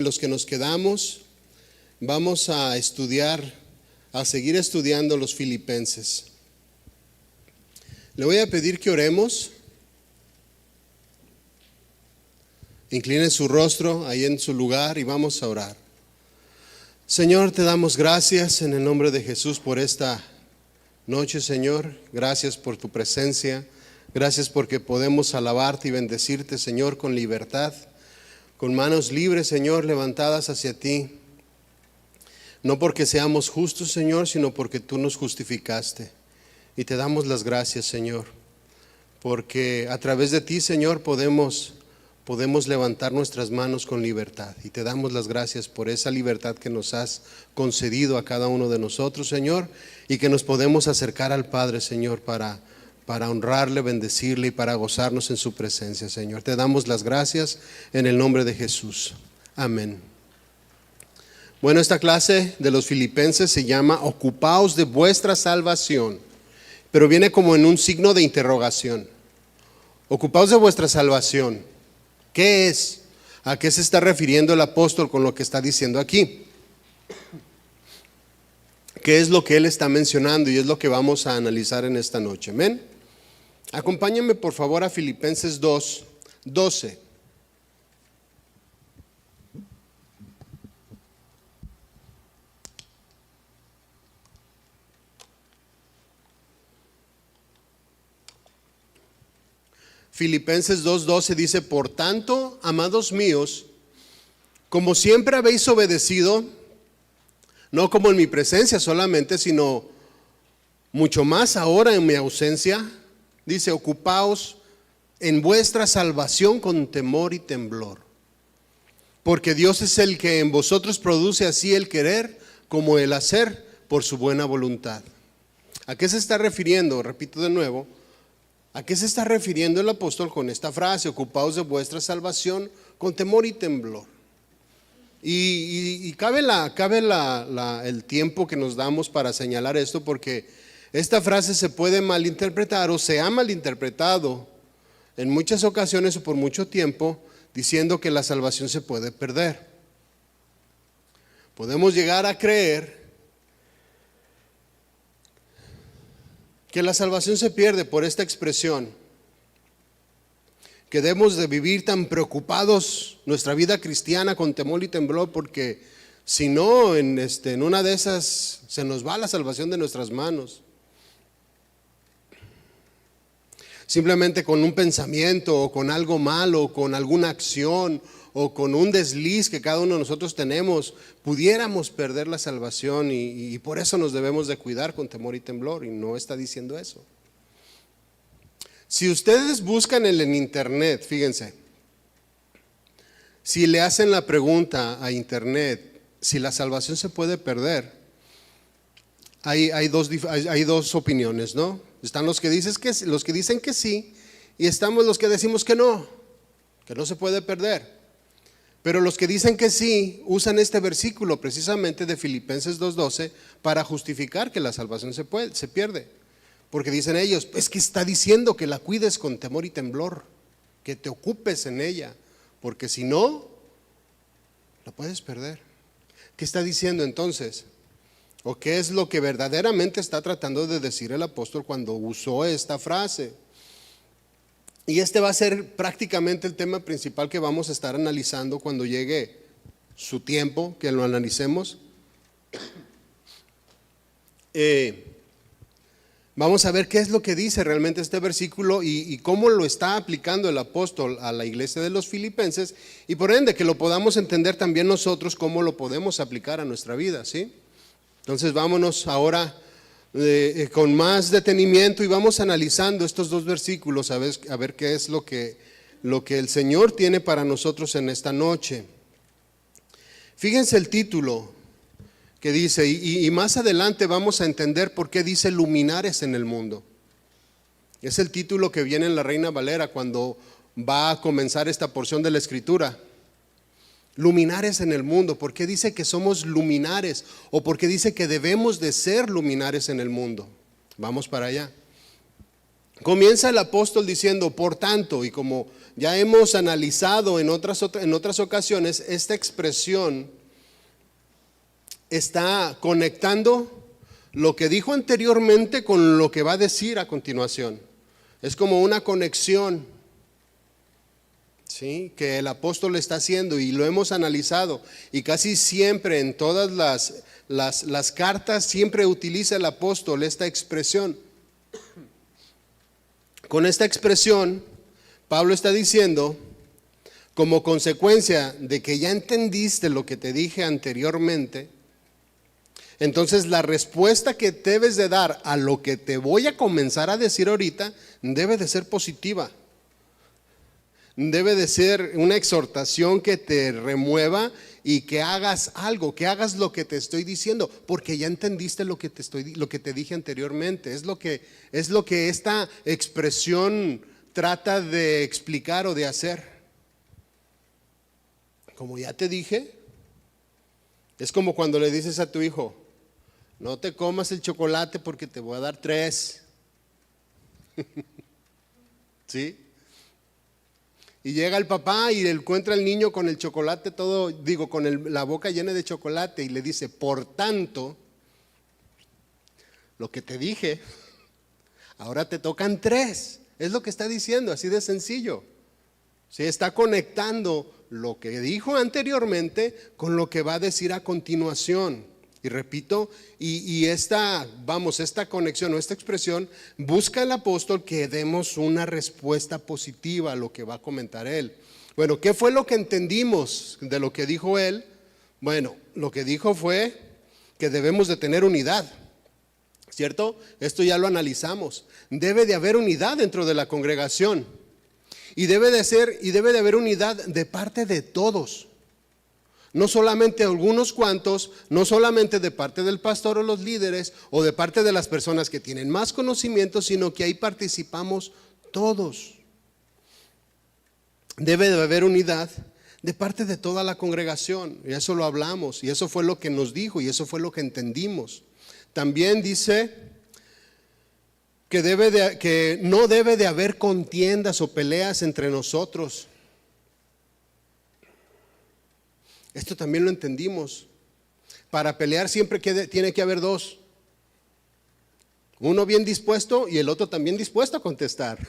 los que nos quedamos, vamos a seguir estudiando los Filipenses. Le voy a pedir que oremos. Incline su rostro ahí en su lugar y vamos a orar. Señor, te damos gracias en el nombre de Jesús por esta noche, Señor. Gracias por tu presencia. Gracias porque podemos alabarte y bendecirte, Señor, con libertad, con manos libres, Señor, levantadas hacia ti. No porque seamos justos, Señor, sino porque tú nos justificaste. Y te damos las gracias, Señor, porque a través de ti, Señor, podemos levantar nuestras manos con libertad. Y te damos las gracias por esa libertad que nos has concedido a cada uno de nosotros, Señor, y que nos podemos acercar al Padre, Señor, para honrarle, bendecirle y para gozarnos en su presencia, Señor. Te damos las gracias en el nombre de Jesús. Amén. Bueno, esta clase de los Filipenses se llama Ocupaos de vuestra salvación, pero viene como en un signo de interrogación. Ocupaos de vuestra salvación. ¿Qué es? ¿A qué se está refiriendo el apóstol con lo que está diciendo aquí? ¿Qué es lo que él está mencionando? Y es lo que vamos a analizar en esta noche. Amén. Acompáñenme por favor a Filipenses 2:12. Filipenses 2:12 dice: por tanto, amados míos, como siempre habéis obedecido, no como en mi presencia solamente, sino mucho más ahora en mi ausencia, dice: ocupaos en vuestra salvación con temor y temblor, porque Dios es el que en vosotros produce así el querer como el hacer por su buena voluntad. ¿A qué se está refiriendo? Repito de nuevo. ¿A qué se está refiriendo el apóstol con esta frase? Ocupaos de vuestra salvación con temor y temblor. Y cabe el tiempo que nos damos para señalar esto, porque esta frase se puede malinterpretar o se ha malinterpretado en muchas ocasiones o por mucho tiempo, diciendo que la salvación se puede perder. Podemos llegar a creer que la salvación se pierde por esta expresión, que debemos de vivir tan preocupados nuestra vida cristiana con temor y temblor, porque si no, en una de esas se nos va la salvación de nuestras manos. Simplemente con un pensamiento o con algo malo o con alguna acción o con un desliz que cada uno de nosotros tenemos, pudiéramos perder la salvación y por eso nos debemos de cuidar con temor y temblor, y no está diciendo eso. Si ustedes buscan en internet, fíjense, si le hacen la pregunta a internet si la salvación se puede perder, hay dos opiniones, ¿no? Están los que dicen que sí, y estamos los que decimos que no se puede perder. Pero los que dicen que sí usan este versículo precisamente de Filipenses 2:12 para justificar que la salvación se pierde. Porque dicen ellos, es que está diciendo que la cuides con temor y temblor, que te ocupes en ella, porque si no, la puedes perder. ¿Qué está diciendo entonces? ¿O qué es lo que verdaderamente está tratando de decir el apóstol cuando usó esta frase? Y este va a ser prácticamente el tema principal que vamos a estar analizando cuando llegue su tiempo, que lo analicemos. Vamos a ver qué es lo que dice realmente este versículo y cómo lo está aplicando el apóstol a la iglesia de los Filipenses, y por ende que lo podamos entender también nosotros cómo lo podemos aplicar a nuestra vida, ¿sí? Entonces vámonos ahora con más detenimiento y vamos analizando estos dos versículos a ver qué es lo que el Señor tiene para nosotros en esta noche. Fíjense el título que dice, y más adelante vamos a entender por qué dice luminares en el mundo. Es el título que viene en la Reina Valera cuando va a comenzar esta porción de la Escritura. Luminares en el mundo. ¿Por qué dice que somos luminares? ¿O por qué dice que debemos de ser luminares en el mundo? Vamos para allá. Comienza el apóstol diciendo, por tanto, y como ya hemos analizado en otras ocasiones, esta expresión está conectando lo que dijo anteriormente con lo que va a decir a continuación. Es como una conexión, ¿sí?, que el apóstol está haciendo, y lo hemos analizado. Y casi siempre en todas las cartas siempre utiliza el apóstol esta expresión. Con esta expresión, Pablo está diciendo, como consecuencia de que ya entendiste lo que te dije anteriormente, entonces la respuesta que debes de dar a lo que te voy a comenzar a decir ahorita debe de ser positiva. Debe de ser una exhortación que te remueva y que hagas algo, que hagas lo que te estoy diciendo, porque ya entendiste lo que te dije anteriormente. Es lo que esta expresión trata de explicar o de hacer. Como ya te dije, es como cuando le dices a tu hijo, no te comas el chocolate porque te voy a dar 3. ¿Sí? Y llega el papá y encuentra al niño con el chocolate con la boca llena de chocolate, y le dice, por tanto, lo que te dije, ahora te tocan 3. Es lo que está diciendo, así de sencillo. ¿Sí? Está conectando lo que dijo anteriormente con lo que va a decir a continuación. Y repito, esta conexión o esta expresión busca el apóstol que demos una respuesta positiva a lo que va a comentar él. Bueno, ¿qué fue lo que entendimos de lo que dijo él? Bueno, lo que dijo fue que debemos de tener unidad, ¿cierto? Esto ya lo analizamos. Debe de haber unidad dentro de la congregación, y debe de haber unidad de parte de todos. No solamente algunos cuantos, no solamente de parte del pastor o los líderes o de parte de las personas que tienen más conocimiento, sino que ahí participamos todos. Debe de haber unidad de parte de toda la congregación, y eso lo hablamos, y eso fue lo que nos dijo, y eso fue lo que entendimos. También dice que no debe de haber contiendas o peleas entre nosotros. Esto también lo entendimos. Para pelear siempre tiene que haber 2. Uno bien dispuesto y el otro también dispuesto a contestar.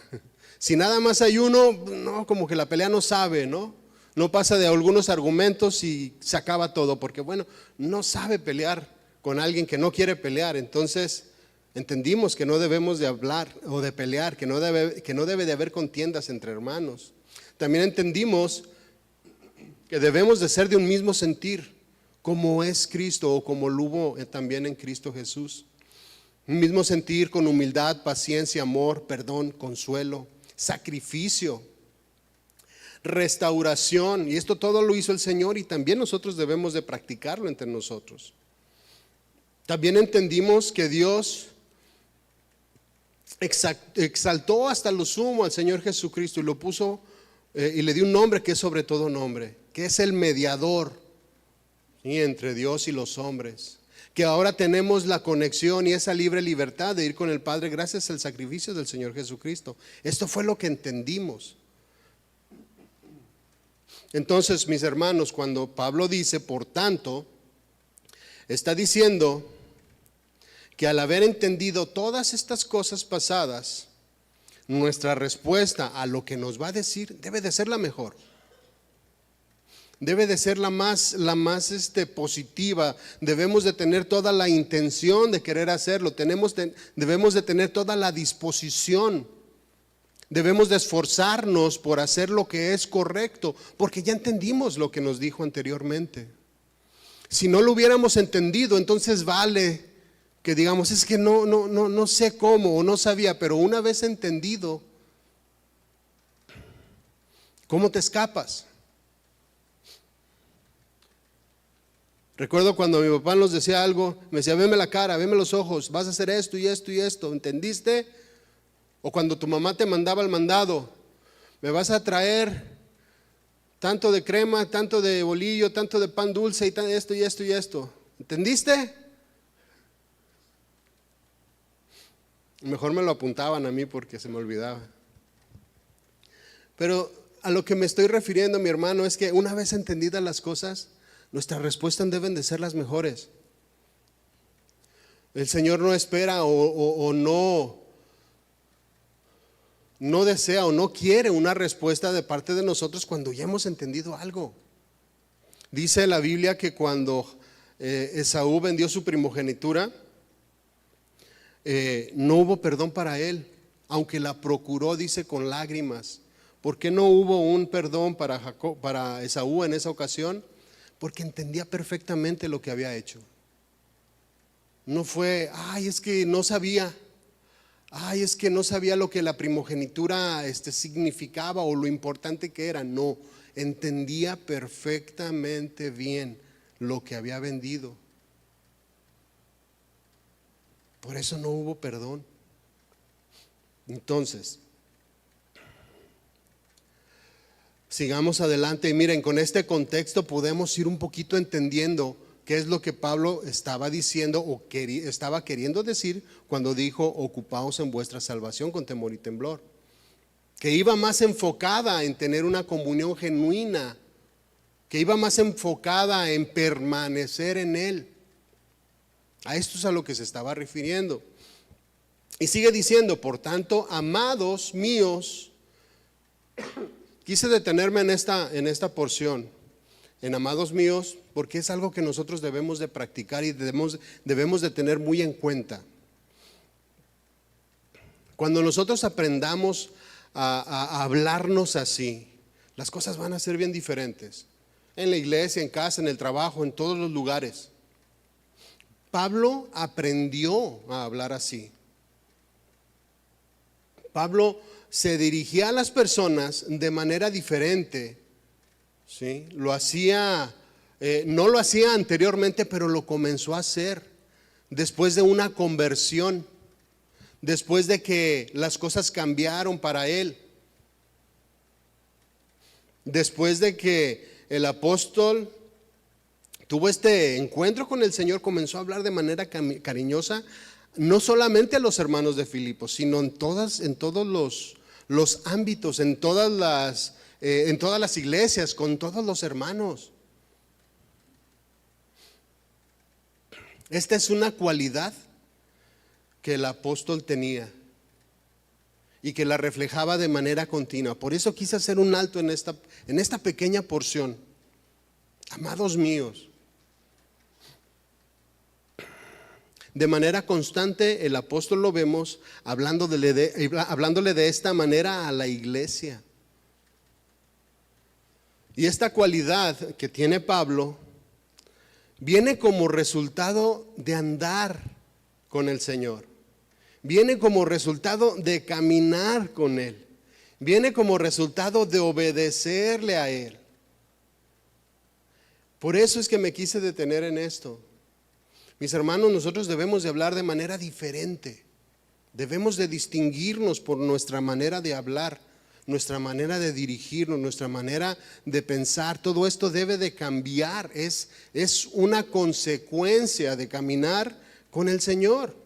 Si nada más hay uno, no, como que la pelea no sabe, ¿no? No pasa de algunos argumentos y se acaba todo, porque bueno, no sabe pelear con alguien que no quiere pelear. Entonces entendimos que no debemos de hablar o de pelear, que no debe de haber contiendas entre hermanos. También entendimos que debemos de ser de un mismo sentir, como es Cristo o como lo hubo también en Cristo Jesús. Un mismo sentir con humildad, paciencia, amor, perdón, consuelo, sacrificio, restauración. Y esto todo lo hizo el Señor, y también nosotros debemos de practicarlo entre nosotros. También entendimos que Dios exaltó hasta lo sumo al Señor Jesucristo y lo puso y le dio un nombre que es sobre todo nombre, que es el mediador, ¿sí?, entre Dios y los hombres, que ahora tenemos la conexión y esa libre libertad de ir con el Padre gracias al sacrificio del Señor Jesucristo. Esto fue lo que entendimos. Entonces, mis hermanos, cuando Pablo dice, por tanto, está diciendo que al haber entendido todas estas cosas pasadas, nuestra respuesta a lo que nos va a decir debe de ser la mejor. Debe de ser la más positiva. Debemos de tener toda la intención de querer hacerlo. Debemos de tener toda la disposición. Debemos de esforzarnos por hacer lo que es correcto, porque ya entendimos lo que nos dijo anteriormente. Si no lo hubiéramos entendido, entonces vale que digamos, es que no sé cómo o no sabía, pero una vez entendido, ¿cómo te escapas? Recuerdo cuando mi papá nos decía algo, me decía, veme la cara, veme los ojos, vas a hacer esto y esto y esto, ¿entendiste? O cuando tu mamá te mandaba el mandado, me vas a traer tanto de crema, tanto de bolillo, tanto de pan dulce y esto y esto y esto, ¿entendiste? Mejor me lo apuntaban a mí porque se me olvidaba. Pero a lo que me estoy refiriendo, mi hermano, es que una vez entendidas las cosas, nuestras respuestas deben de ser las mejores. El Señor no espera o no desea o no quiere una respuesta de parte de nosotros cuando ya hemos entendido algo. Dice la Biblia que cuando Esaú vendió su primogenitura, no hubo perdón para él, aunque la procuró, dice, con lágrimas. ¿Por qué no hubo un perdón para Esaú en esa ocasión? Porque entendía perfectamente lo que había hecho. No fue, es que no sabía. Es que no sabía lo que la primogenitura significaba o lo importante que era. No, entendía perfectamente bien lo que había vendido. Por eso no hubo perdón. Entonces, sigamos adelante y miren, con este contexto podemos ir un poquito entendiendo qué es lo que Pablo estaba diciendo o estaba queriendo decir cuando dijo: ocupaos en vuestra salvación con temor y temblor. Que iba más enfocada en tener una comunión genuina, que iba más enfocada en permanecer en Él. A esto es a lo que se estaba refiriendo. Y sigue diciendo: por tanto, amados míos, quise detenerme en esta porción, en amados míos, porque es algo que nosotros debemos de practicar y debemos de tener muy en cuenta. Cuando nosotros aprendamos a hablarnos así, las cosas van a ser bien diferentes. En la iglesia, en casa, en el trabajo, en todos los lugares. Pablo aprendió a hablar así. Pablo se dirigía a las personas de manera diferente, ¿sí? Lo hacía, no lo hacía anteriormente, pero lo comenzó a hacer después de una conversión, después de que las cosas cambiaron para él, después de que el apóstol tuvo este encuentro con el Señor, comenzó a hablar de manera cariñosa, no solamente a los hermanos de Filipos, sino en todos los ámbitos, en todas las iglesias, con todos los hermanos. Esta es una cualidad que el apóstol tenía y que la reflejaba de manera continua. Por eso quise hacer un alto en esta pequeña porción. Amados míos, de manera constante el apóstol lo vemos hablándole de esta manera a la iglesia. Y esta cualidad que tiene Pablo viene como resultado de andar con el Señor. Viene como resultado de caminar con Él. Viene como resultado de obedecerle a Él. Por eso es que me quise detener en esto. Mis hermanos, nosotros debemos de hablar de manera diferente. Debemos de distinguirnos por nuestra manera de hablar, nuestra manera de dirigirnos, nuestra manera de pensar. Todo esto debe de cambiar. Es una consecuencia de caminar con el Señor.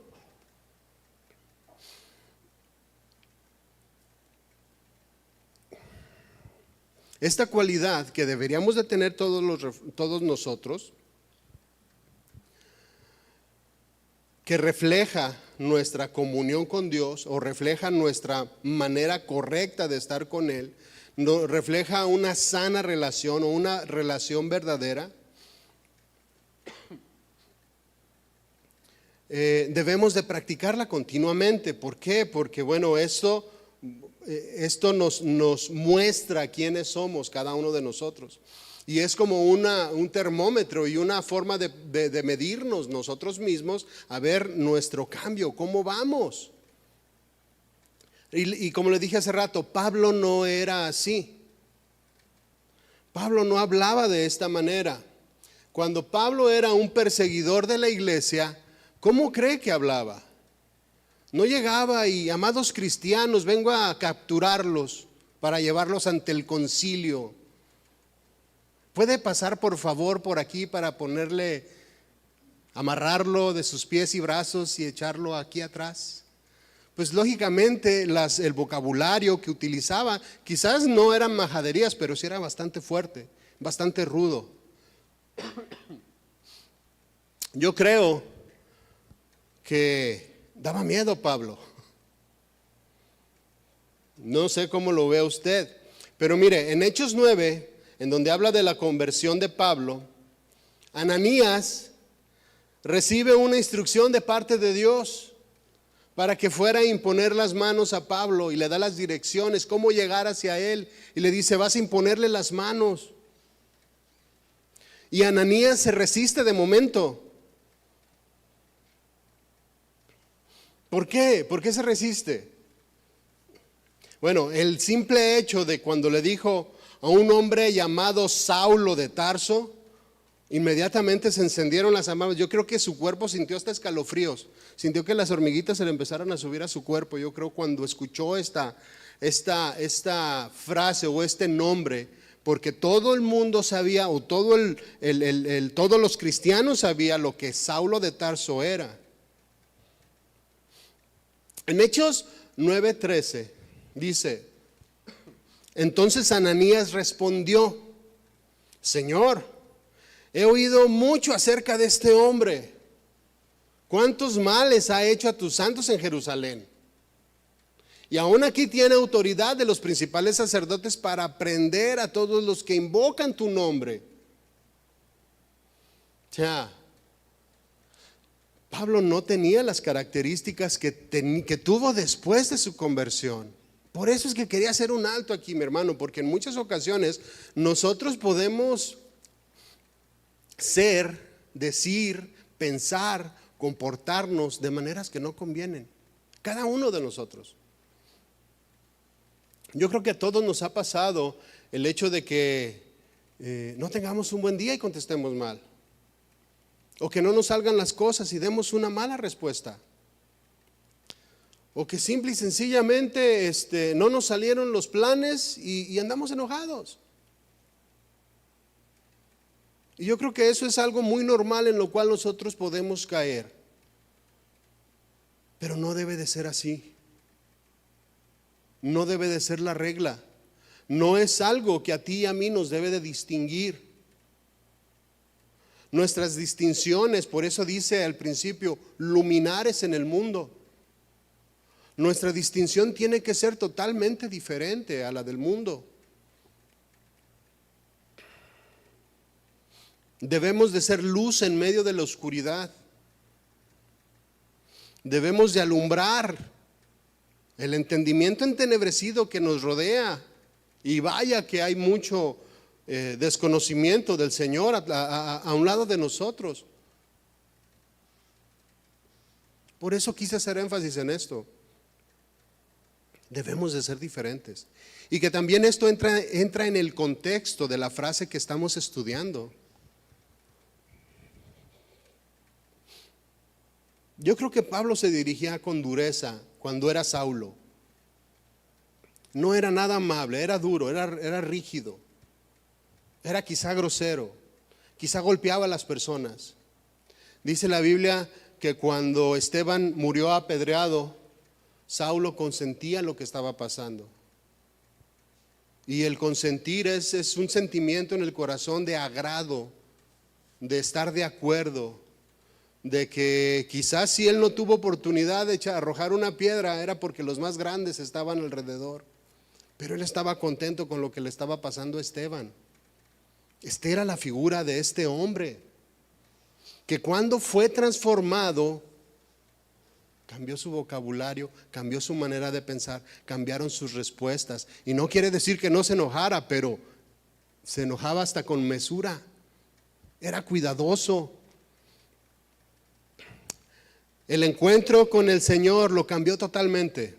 Esta cualidad que deberíamos de tener todos nosotros, que refleja nuestra comunión con Dios o refleja nuestra manera correcta de estar con Él, refleja una sana relación o una relación verdadera, debemos de practicarla continuamente. ¿Por qué? Porque esto nos muestra quiénes somos cada uno de nosotros. Y es como un termómetro y una forma de medirnos nosotros mismos, a ver nuestro cambio, cómo vamos. Y como le dije hace rato, Pablo no era así. Pablo no hablaba de esta manera. Cuando Pablo era un perseguidor de la iglesia, ¿cómo cree que hablaba? No llegaba y: amados cristianos, vengo a capturarlos para llevarlos ante el concilio. ¿Puede pasar por favor por aquí para amarrarlo de sus pies y brazos y echarlo aquí atrás? pues lógicamente el vocabulario que utilizaba quizás no eran majaderías, pero sí era bastante fuerte, bastante rudo. Yo creo que daba miedo Pablo. No sé cómo lo ve usted, pero mire, en Hechos 9, en donde habla de la conversión de Pablo, Ananías recibe una instrucción de parte de Dios para que fuera a imponer las manos a Pablo, y le da las direcciones, cómo llegar hacia él, y le dice, vas a imponerle las manos. Y Ananías se resiste de momento. ¿Por qué? ¿Por qué se resiste? Bueno, el simple hecho de cuando le dijo a un hombre llamado Saulo de Tarso, inmediatamente se encendieron las llamas. Yo creo que su cuerpo sintió hasta escalofríos, sintió que las hormiguitas se le empezaron a subir a su cuerpo. Yo creo cuando escuchó esta frase o este nombre, porque todo el mundo sabía, o todos los cristianos sabían lo que Saulo de Tarso era. En Hechos 9:13 dice, entonces Ananías respondió, Señor, he oído mucho acerca de este hombre. ¿Cuántos males ha hecho a tus santos en Jerusalén? Y aún aquí tiene autoridad de los principales sacerdotes para prender a todos los que invocan tu nombre. O sea, Pablo no tenía las características que tuvo después de su conversión. Por eso es que quería hacer un alto aquí, mi hermano, porque en muchas ocasiones nosotros podemos ser, decir, pensar, comportarnos de maneras que no convienen. Cada uno de nosotros. Yo creo que a todos nos ha pasado el hecho de que no tengamos un buen día y contestemos mal. O que no nos salgan las cosas y demos una mala respuesta. O que simple y sencillamente no nos salieron los planes y andamos enojados. Y yo creo que eso es algo muy normal en lo cual nosotros podemos caer. Pero no debe de ser así. No debe de ser la regla. No es algo que a ti y a mí nos debe de distinguir. Nuestras distinciones, por eso dice al principio, luminares en el mundo. Nuestra distinción tiene que ser totalmente diferente a la del mundo. Debemos de ser luz en medio de la oscuridad. Debemos de alumbrar el entendimiento entenebrecido que nos rodea. Y vaya que hay mucho desconocimiento del Señor a un lado de nosotros. Por eso quise hacer énfasis en esto. Debemos de ser diferentes. Y que también esto entra en el contexto de la frase que estamos estudiando. Yo creo que Pablo se dirigía con dureza cuando era Saulo. No era nada amable, era duro, era rígido. Era quizá grosero, quizá golpeaba a las personas. Dice la Biblia que cuando Esteban murió apedreado, Saulo consentía lo que estaba pasando. Y el consentir es un sentimiento en el corazón de agrado, de estar de acuerdo, de que quizás si él no tuvo oportunidad de arrojar una piedra era porque los más grandes estaban alrededor. Pero él estaba contento con lo que le estaba pasando a Esteban. Esta era la figura de este hombre, que cuando fue transformado, cambió su vocabulario, cambió su manera de pensar, cambiaron sus respuestas. Y no quiere decir que no se enojara, pero se enojaba hasta con mesura. Era cuidadoso. El encuentro con el Señor lo cambió totalmente.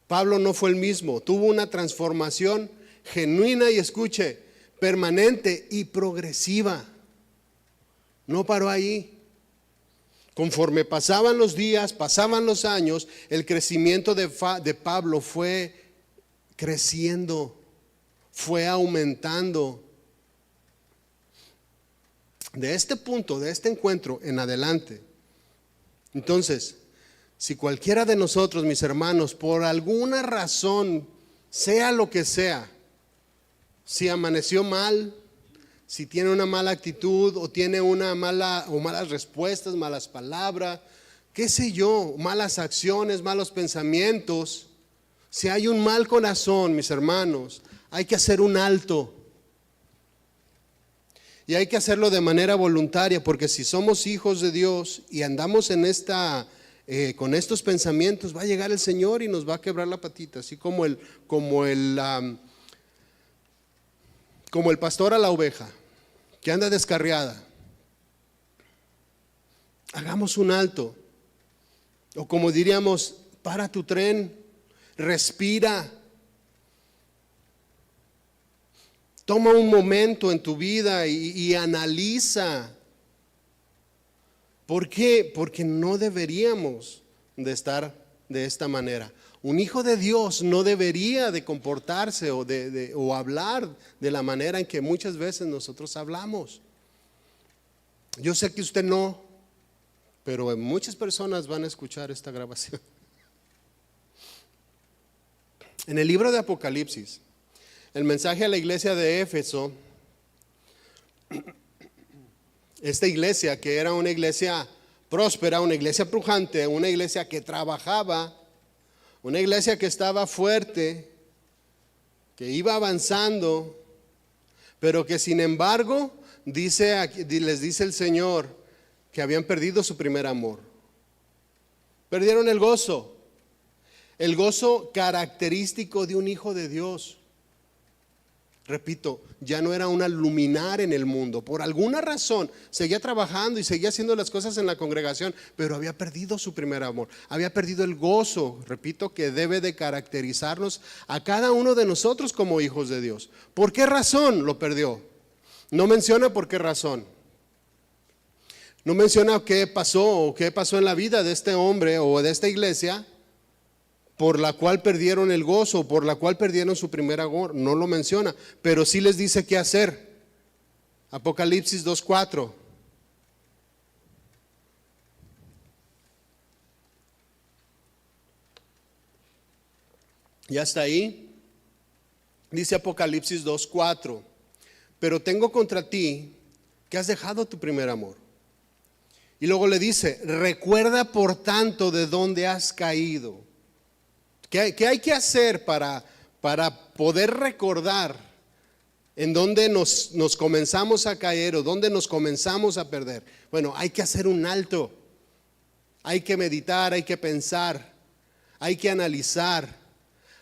Pablo no fue el mismo, tuvo una transformación genuina y escuche, permanente y progresiva. No paró ahí. Conforme pasaban los días, pasaban los años, el crecimiento de Pablo fue creciendo, fue aumentando. De este punto, de este encuentro en adelante, entonces, Si cualquiera de nosotros, mis hermanos, por alguna razón, sea lo que sea, si amaneció mal, si tiene una mala actitud o tiene una mala o malas respuestas, malas palabras, qué sé yo, malas acciones, malos pensamientos, si hay un mal corazón, mis hermanos, hay que hacer un alto. Y hay que hacerlo de manera voluntaria, porque si somos hijos de Dios y andamos en con estos pensamientos, va a llegar el Señor y nos va a quebrar la patita, así como el pastor a la oveja que anda descarriada. Hagamos un alto, o como diríamos, para tu tren, respira. Toma un momento en tu vida y analiza. ¿Por qué? Porque no deberíamos de estar de esta manera. Un hijo de Dios no debería de comportarse o hablar de la manera en que muchas veces nosotros hablamos. Yo sé que usted no, pero muchas personas van a escuchar esta grabación. En el libro de Apocalipsis, el mensaje a la iglesia de Éfeso, esta iglesia que era una iglesia próspera, una iglesia pujante, una iglesia que trabajaba, una iglesia que estaba fuerte, que iba avanzando, pero que sin embargo les dice el Señor que habían perdido su primer amor. Perdieron el gozo característico de un hijo de Dios. Repito, ya no era una luminar en el mundo. Por alguna razón seguía trabajando y seguía haciendo las cosas en la congregación, pero había perdido su primer amor, había perdido el gozo, repito, que debe de caracterizarnos a cada uno de nosotros como hijos de Dios. ¿Por qué razón lo perdió? No menciona por qué razón. No menciona qué pasó en la vida de este hombre o de esta iglesia por la cual perdieron el gozo, por la cual perdieron su primer amor. No lo menciona, pero sí les dice qué hacer. Apocalipsis 2:4. Ya está ahí. Dice Apocalipsis 2:4. Pero tengo contra ti que has dejado tu primer amor. Y luego le dice, recuerda por tanto de dónde has caído. ¿Qué hay que hacer para poder recordar en dónde nos comenzamos a caer o dónde nos comenzamos a perder? Bueno, hay que hacer un alto, hay que meditar, hay que pensar, hay que analizar,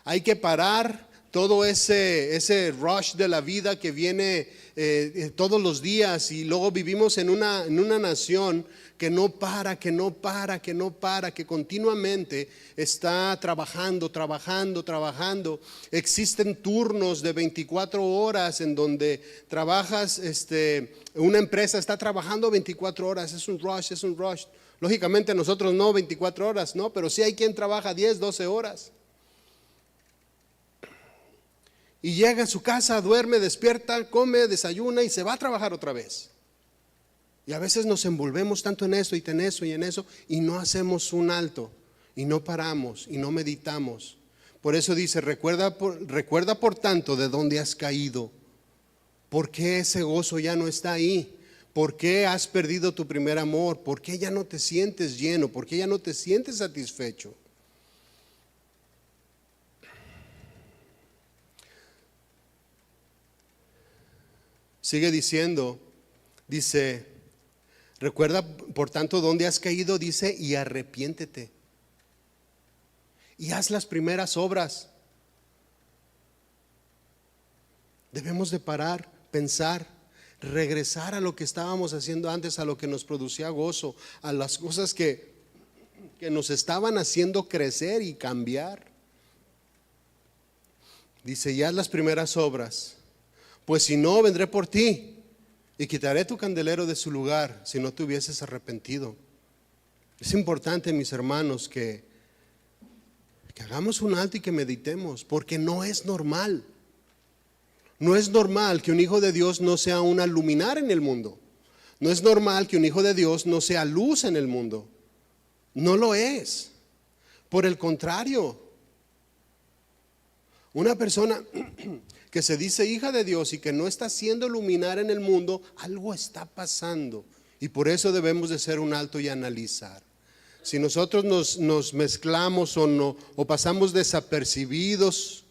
hay que parar todo ese rush de la vida que viene todos los días, y luego vivimos en una nación que no para, que continuamente está trabajando. Existen turnos de 24 horas en donde trabajas, una empresa está trabajando 24 horas, es un rush. Lógicamente nosotros no 24 horas, no, pero sí hay quien trabaja 10, 12 horas. Y llega a su casa, duerme, despierta, come, desayuna y se va a trabajar otra vez. Y a veces nos envolvemos tanto en eso y no hacemos un alto y no paramos y no meditamos. Por eso dice, recuerda por tanto de dónde has caído. ¿Por qué ese gozo ya no está ahí? ¿Por qué has perdido tu primer amor? ¿Por qué ya no te sientes lleno? ¿Por qué ya no te sientes satisfecho? Sigue diciendo, dice, recuerda por tanto dónde has caído, dice, y arrepiéntete. Y haz las primeras obras. Debemos de parar, pensar, regresar a lo que estábamos haciendo antes, a lo que nos producía gozo, a las cosas que nos estaban haciendo crecer y cambiar. Dice, y haz las primeras obras. Pues si no, vendré por ti y quitaré tu candelero de su lugar si no te hubieses arrepentido. Es importante, mis hermanos, que hagamos un alto y que meditemos, porque no es normal. No es normal que un hijo de Dios no sea una luminar en el mundo. No es normal que un hijo de Dios no sea luz en el mundo. No lo es. Por el contrario, una persona que se dice hija de Dios y que no está siendo luminar en el mundo, algo está pasando. Y por eso debemos de hacer un alto y analizar. Si nosotros nos mezclamos o pasamos desapercibidos,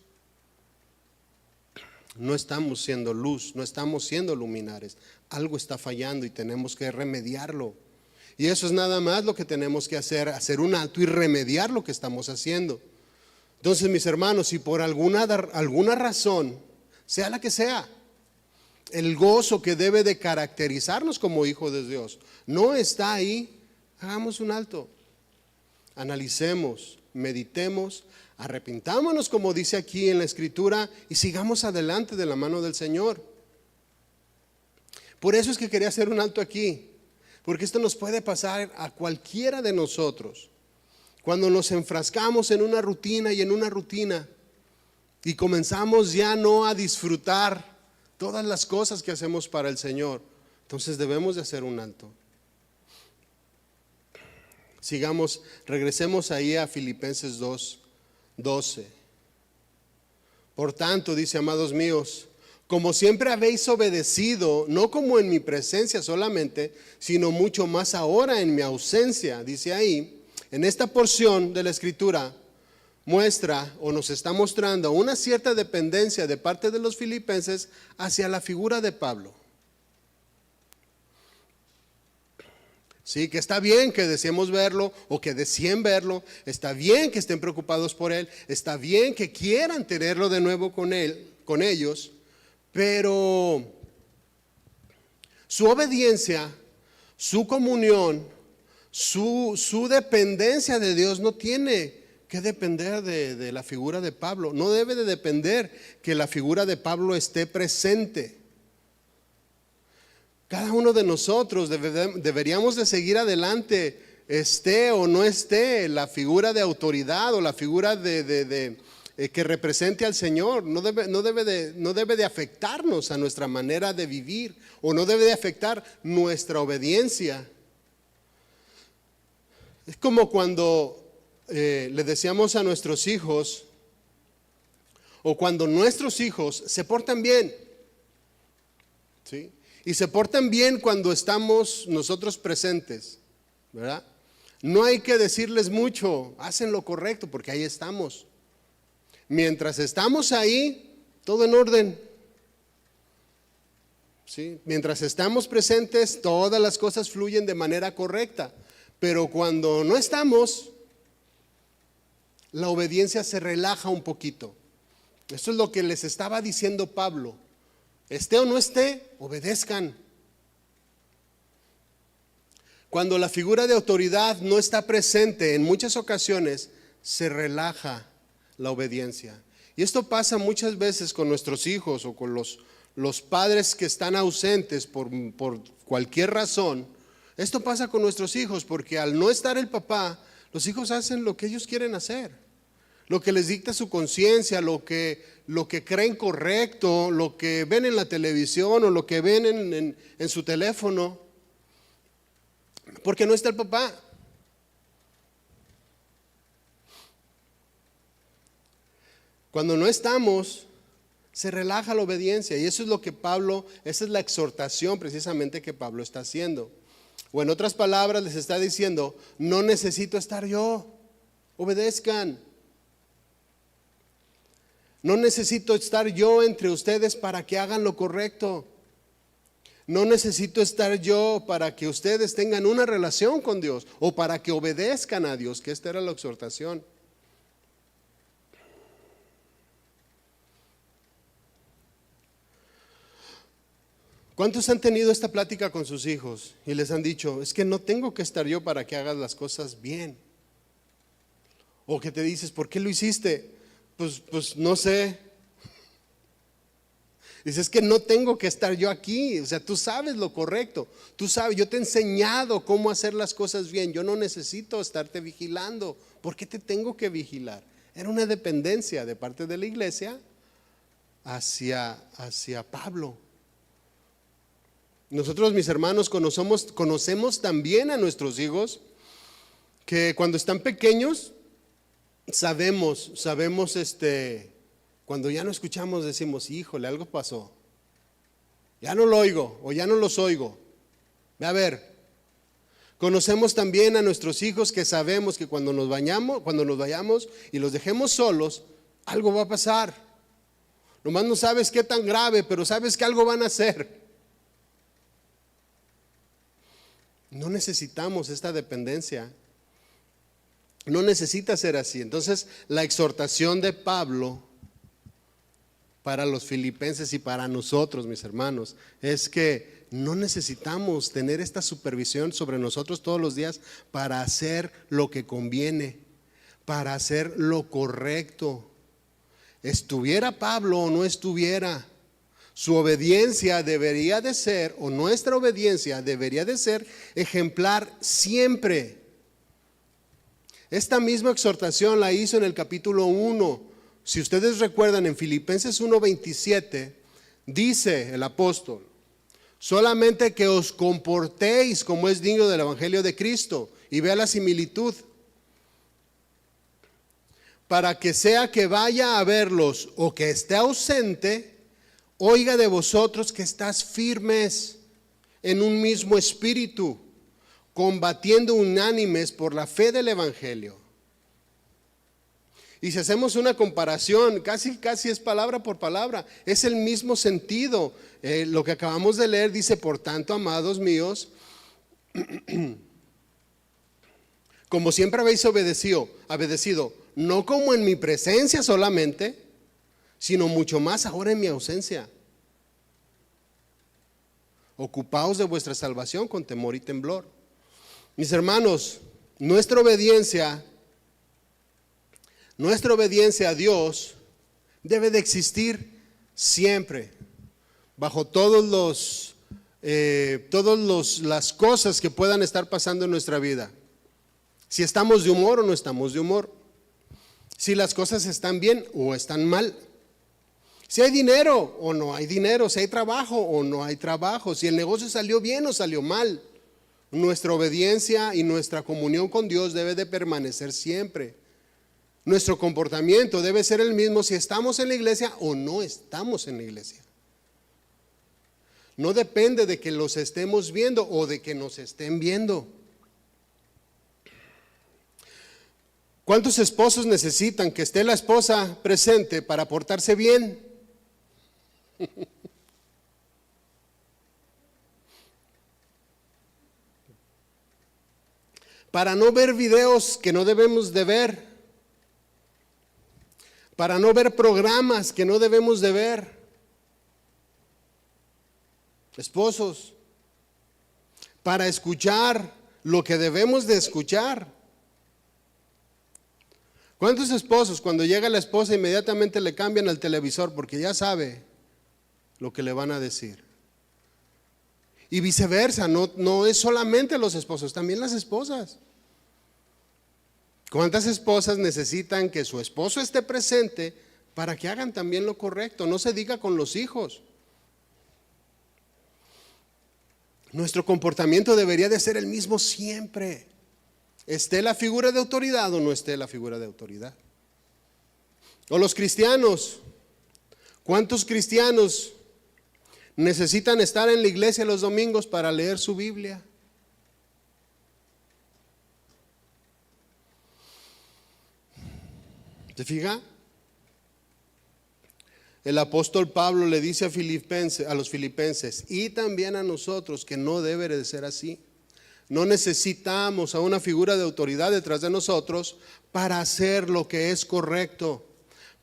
no estamos siendo luz, no estamos siendo luminares. Algo está fallando y tenemos que remediarlo. Y eso es nada más lo que tenemos que hacer un alto y remediar lo que estamos haciendo. Entonces, mis hermanos, si por alguna razón, sea la que sea, el gozo que debe de caracterizarnos como hijos de Dios no está ahí, hagamos un alto. Analicemos, meditemos, arrepintámonos como dice aquí en la Escritura y sigamos adelante de la mano del Señor. Por eso es que quería hacer un alto aquí, porque esto nos puede pasar a cualquiera de nosotros. Cuando nos enfrascamos en una rutina y comenzamos ya no a disfrutar todas las cosas que hacemos para el Señor, entonces debemos de hacer un alto. Regresemos ahí a Filipenses 2:12. Por tanto, dice, amados míos, como siempre habéis obedecido, no como en mi presencia solamente, sino mucho más ahora en mi ausencia, dice ahí, en esta porción de la Escritura muestra o nos está mostrando una cierta dependencia de parte de los filipenses hacia la figura de Pablo. Sí, que está bien que deseemos verlo o que deseen verlo, está bien que estén preocupados por él, está bien que quieran tenerlo de nuevo con ellos, pero su obediencia, su comunión, su dependencia de Dios no tiene que depender de la figura de Pablo, no debe de depender que la figura de Pablo esté presente. Cada uno de nosotros deberíamos de seguir adelante, esté o no esté la figura de autoridad o la figura que represente al Señor. No debe de afectarnos a nuestra manera de vivir o no debe de afectar nuestra obediencia. Es como cuando le decíamos a nuestros hijos o cuando nuestros hijos se portan bien, ¿sí? Y se portan bien cuando estamos nosotros presentes, ¿verdad? No hay que decirles mucho, hacen lo correcto porque ahí estamos. Mientras estamos ahí, todo en orden. ¿Sí? Mientras estamos presentes, todas las cosas fluyen de manera correcta. Pero cuando no estamos, la obediencia se relaja un poquito. Eso es lo que les estaba diciendo Pablo. Esté o no esté, obedezcan. Cuando la figura de autoridad no está presente, en muchas ocasiones se relaja la obediencia. Y esto pasa muchas veces con nuestros hijos o con los padres que están ausentes por cualquier razón. Esto pasa con nuestros hijos porque al no estar el papá, los hijos hacen lo que ellos quieren hacer. Lo que les dicta su conciencia, lo que creen correcto, lo que ven en la televisión o lo que ven en su teléfono, porque no está el papá. Cuando no estamos, se relaja la obediencia y eso es lo que esa es la exhortación precisamente que Pablo está haciendo. O en otras palabras les está diciendo, no necesito estar yo, obedezcan. No necesito estar yo entre ustedes para que hagan lo correcto. No necesito estar yo para que ustedes tengan una relación con Dios o para que obedezcan a Dios, que esta era la exhortación. ¿Cuántos han tenido esta plática con sus hijos y les han dicho, es que no tengo que estar yo para que hagas las cosas bien? O que te dices, ¿por qué lo hiciste? Pues no sé. Dices, es que no tengo que estar yo aquí. O sea, tú sabes lo correcto. Tú sabes, yo te he enseñado cómo hacer las cosas bien. Yo no necesito estarte vigilando. ¿Por qué te tengo que vigilar? Era una dependencia de parte de la iglesia hacia Pablo. Nosotros, mis hermanos, conocemos también a nuestros hijos que cuando están pequeños sabemos, cuando ya no escuchamos decimos, híjole, algo pasó. Ya no lo oigo o ya no los oigo. Ve a ver. Conocemos también a nuestros hijos que sabemos que cuando nos vayamos y los dejemos solos, algo va a pasar. Nomás no sabes qué tan grave, pero sabes que algo van a hacer. No necesitamos esta dependencia. No necesita ser así. Entonces, la exhortación de Pablo para los filipenses y para nosotros, mis hermanos, es que no necesitamos tener esta supervisión sobre nosotros todos los días para hacer lo que conviene, para hacer lo correcto. Estuviera Pablo o no estuviera, su obediencia debería de ser, o nuestra obediencia debería de ser ejemplar siempre. Esta misma exhortación la hizo en el capítulo 1. Si ustedes recuerdan, en Filipenses 1:27, dice el apóstol, solamente que os comportéis como es digno del evangelio de Cristo, y vea la similitud, para que sea que vaya a verlos o que esté ausente, oiga de vosotros que estás firmes en un mismo espíritu, combatiendo unánimes por la fe del evangelio. Y si hacemos una comparación, casi es palabra por palabra, es el mismo sentido. Lo que acabamos de leer dice, por tanto, amados míos, como siempre habéis obedecido, no como en mi presencia solamente, sino mucho más ahora en mi ausencia. Ocupaos de vuestra salvación con temor y temblor. Mis hermanos, nuestra obediencia a Dios debe de existir siempre, bajo todas las cosas que puedan estar pasando en nuestra vida. Si estamos de humor o no estamos de humor, si las cosas están bien o están mal, si hay dinero o no hay dinero, si hay trabajo o no hay trabajo, si el negocio salió bien o salió mal. Nuestra obediencia y nuestra comunión con Dios debe de permanecer siempre. Nuestro comportamiento debe ser el mismo si estamos en la iglesia o no estamos en la iglesia. No depende de que los estemos viendo o de que nos estén viendo. ¿Cuántos esposos necesitan que esté la esposa presente para portarse bien? Para no ver videos que no debemos de ver, para no ver programas que no debemos de ver. Esposos, para escuchar lo que debemos de escuchar. ¿Cuántos esposos cuando llega la esposa inmediatamente le cambian al televisor porque ya sabe lo que le van a decir? Y viceversa, no es solamente los esposos, también las esposas. ¿Cuántas esposas necesitan que su esposo esté presente para que hagan también lo correcto? No se diga con los hijos. Nuestro comportamiento debería de ser el mismo siempre, esté la figura de autoridad o no esté la figura de autoridad. O los cristianos, ¿cuántos cristianos necesitan estar en la iglesia los domingos para leer su Biblia? ¿Se fija? El apóstol Pablo le dice a los filipenses y también a nosotros que no debe de ser así. No necesitamos a una figura de autoridad detrás de nosotros para hacer lo que es correcto,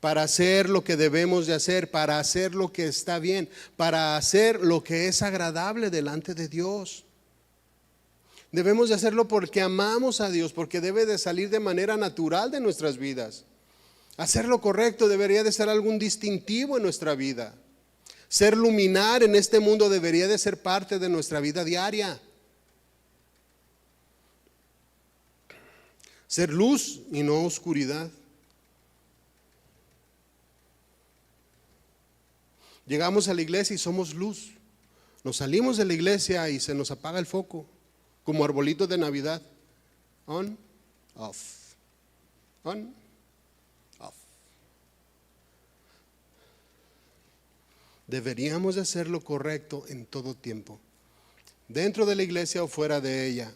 para hacer lo que debemos de hacer, para hacer lo que está bien, para hacer lo que es agradable delante de Dios. Debemos de hacerlo porque amamos a Dios, porque debe de salir de manera natural de nuestras vidas. Hacer lo correcto debería de ser algún distintivo en nuestra vida. Ser luminar en este mundo debería de ser parte de nuestra vida diaria. Ser luz y no oscuridad. Llegamos a la iglesia y somos luz. Nos salimos de la iglesia y se nos apaga el foco, como arbolito de Navidad. On, off, on, deberíamos de hacer lo correcto en todo tiempo, dentro de la iglesia o fuera de ella.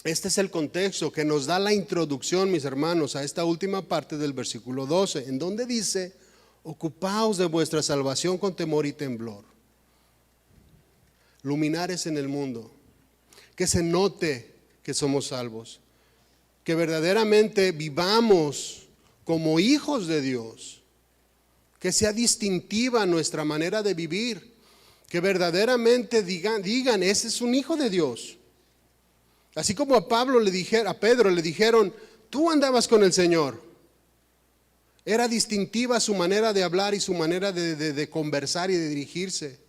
Este es el contexto que nos da la introducción, mis hermanos, a esta última parte del versículo 12, en donde dice: ocupaos de vuestra salvación con temor y temblor. Luminares en el mundo, que se note que somos salvos, que verdaderamente vivamos como hijos de Dios, que sea distintiva nuestra manera de vivir, que verdaderamente digan, ese es un hijo de Dios. Así como a Pedro le dijeron, tú andabas con el Señor. Era distintiva su manera de hablar y su manera de conversar y de dirigirse.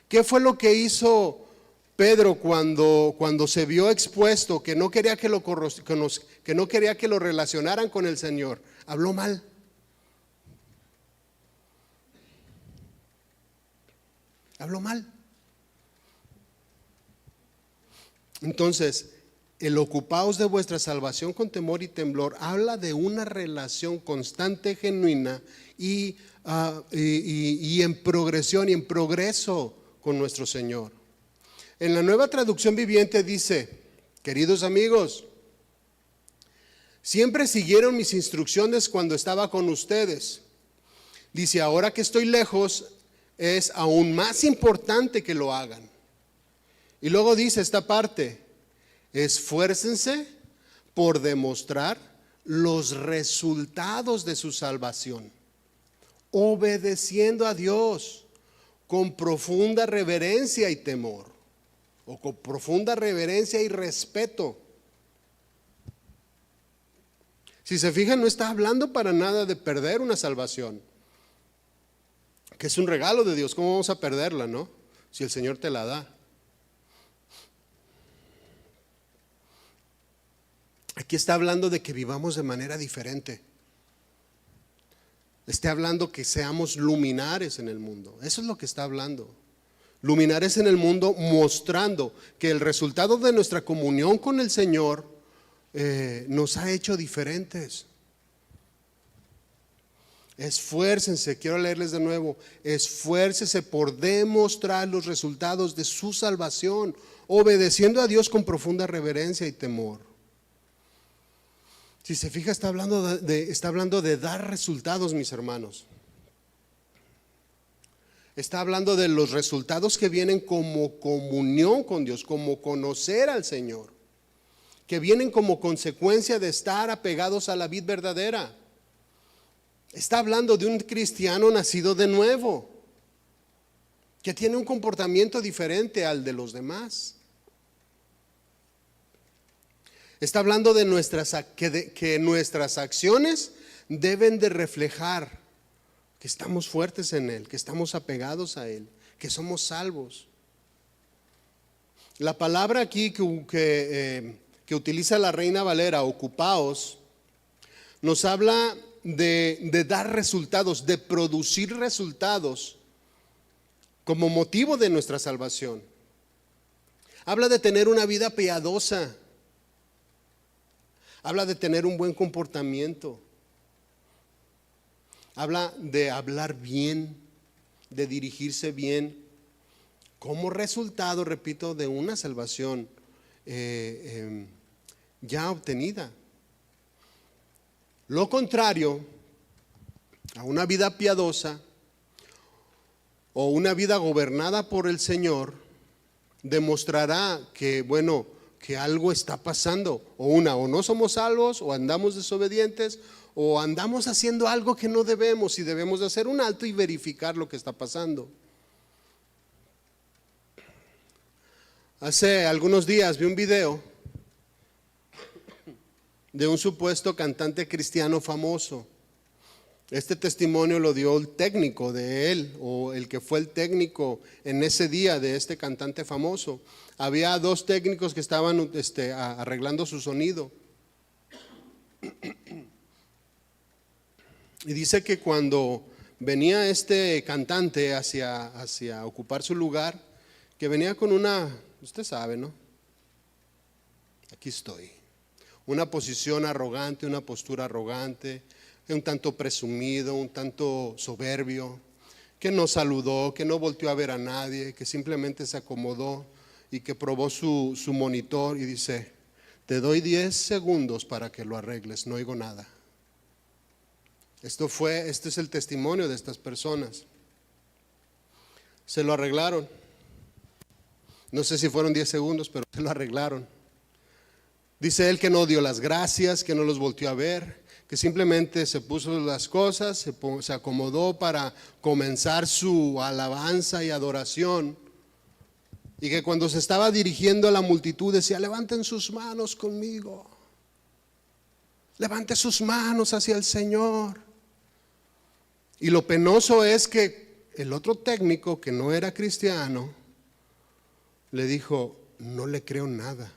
¿Qué fue lo que hizo Pedro cuando se vio expuesto, que no quería que no quería que lo relacionaran con el Señor? Habló mal. Habló mal. Entonces, el ocupaos de vuestra salvación con temor y temblor habla de una relación constante, genuina y en progresión y en progreso con nuestro Señor. En la Nueva Traducción Viviente dice: queridos amigos, siempre siguieron mis instrucciones cuando estaba con ustedes. Dice, ahora que estoy lejos, es aún más importante que lo hagan. Y luego dice esta parte: esfuércense por demostrar los resultados de su salvación, obedeciendo a Dios con profunda reverencia y temor, o con profunda reverencia y respeto. Si se fijan, no está hablando para nada de perder una salvación, que es un regalo de Dios. ¿Cómo vamos a perderla, no? Si el Señor te la da. Aquí está hablando de que vivamos de manera diferente. Está hablando que seamos luminares en el mundo. Eso es lo que está hablando. Luminares en el mundo, mostrando que el resultado de nuestra comunión con el Señor nos ha hecho diferentes. Esfuércense, quiero leerles de nuevo, esfuércense por demostrar los resultados de su salvación, obedeciendo a Dios con profunda reverencia y temor. Si se fija, está hablando de dar resultados, mis hermanos. Está hablando de los resultados que vienen como comunión con Dios, como conocer al Señor, que vienen como consecuencia de estar apegados a la vid verdadera. Está hablando de un cristiano nacido de nuevo, que tiene un comportamiento diferente al de los demás. Está hablando de que nuestras acciones deben de reflejar que estamos fuertes en Él, que estamos apegados a Él, que somos salvos. La palabra aquí que utiliza la Reina Valera, ocupaos, nos habla de dar resultados, de producir resultados como motivo de nuestra salvación. Habla de tener una vida piadosa. Habla de tener un buen comportamiento. Habla de hablar bien, de dirigirse bien, como resultado, repito, de una salvación ya obtenida. Lo contrario a una vida piadosa o una vida gobernada por el Señor demostrará que, que algo está pasando, o no somos salvos, o andamos desobedientes, o andamos haciendo algo que no debemos, y debemos de hacer un alto y verificar lo que está pasando. Hace algunos días vi un video de un supuesto cantante cristiano famoso. Este testimonio lo dio el técnico de él, o el que fue el técnico en ese día de este cantante famoso. Había dos técnicos que estaban arreglando su sonido. Y dice que cuando venía este cantante hacia ocupar su lugar, que venía con usted sabe, ¿no? Aquí estoy. Una posición arrogante, una postura arrogante, un tanto presumido, un tanto soberbio, que no saludó, que no volteó a ver a nadie, que simplemente se acomodó y que probó su monitor y dice: te doy 10 segundos para que lo arregles, no oigo nada. Este es el testimonio de estas personas. Se lo arreglaron. No sé si fueron 10 segundos, pero se lo arreglaron. Dice él que no dio las gracias, que no los volteó a ver, que simplemente se puso las cosas, se acomodó para comenzar su alabanza y adoración. Y que cuando se estaba dirigiendo a la multitud decía: levanten sus manos conmigo, levante sus manos hacia el Señor. Y lo penoso es que el otro técnico, que no era cristiano, le dijo: no le creo nada.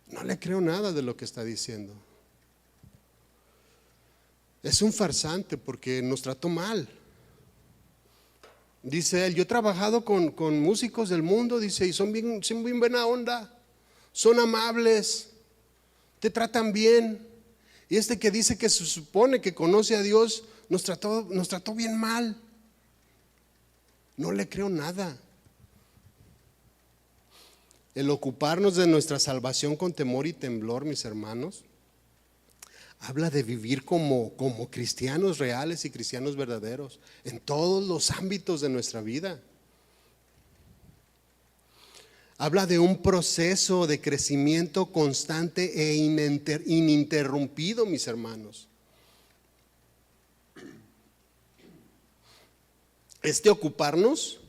No le creo nada de lo que está diciendo. Es un farsante porque nos trató mal. Dice él: yo he trabajado con músicos del mundo, dice, y son bien buena onda, son amables, te tratan bien. Y este que dice que se supone que conoce a Dios, nos trató bien mal. No le creo nada. El ocuparnos de nuestra salvación con temor y temblor, mis hermanos, habla de vivir como cristianos reales y cristianos verdaderos en todos los ámbitos de nuestra vida. Habla de un proceso de crecimiento constante e ininterrumpido, mis hermanos. Este ocuparnos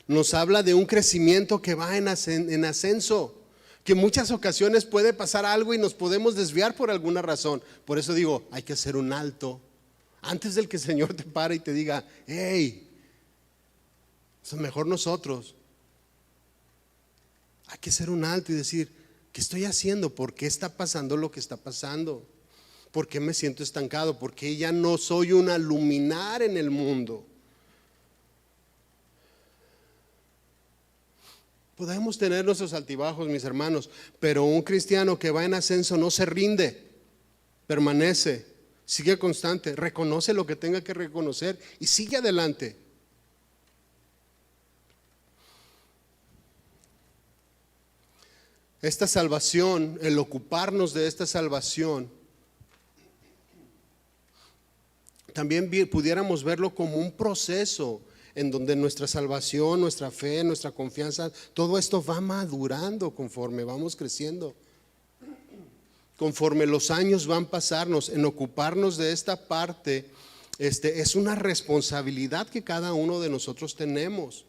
nos habla de un crecimiento que va en ascenso, que en muchas ocasiones puede pasar algo y nos podemos desviar por alguna razón. Por eso digo, hay que hacer un alto antes del que el Señor te pare y te diga: hey, es mejor nosotros. Hay que hacer un alto y decir: ¿qué estoy haciendo? ¿Por qué está pasando lo que está pasando? ¿Por qué me siento estancado? ¿Por qué ya no soy una luminaria en el mundo? Podemos tener nuestros altibajos, mis hermanos, pero un cristiano que va en ascenso no se rinde, permanece, sigue constante, reconoce lo que tenga que reconocer y sigue adelante. Esta salvación, el ocuparnos de esta salvación, también pudiéramos verlo como un proceso en donde nuestra salvación, nuestra fe, nuestra confianza, todo esto va madurando conforme vamos creciendo. Conforme los años van a pasarnos, en ocuparnos de esta parte, es una responsabilidad que cada uno de nosotros tenemos.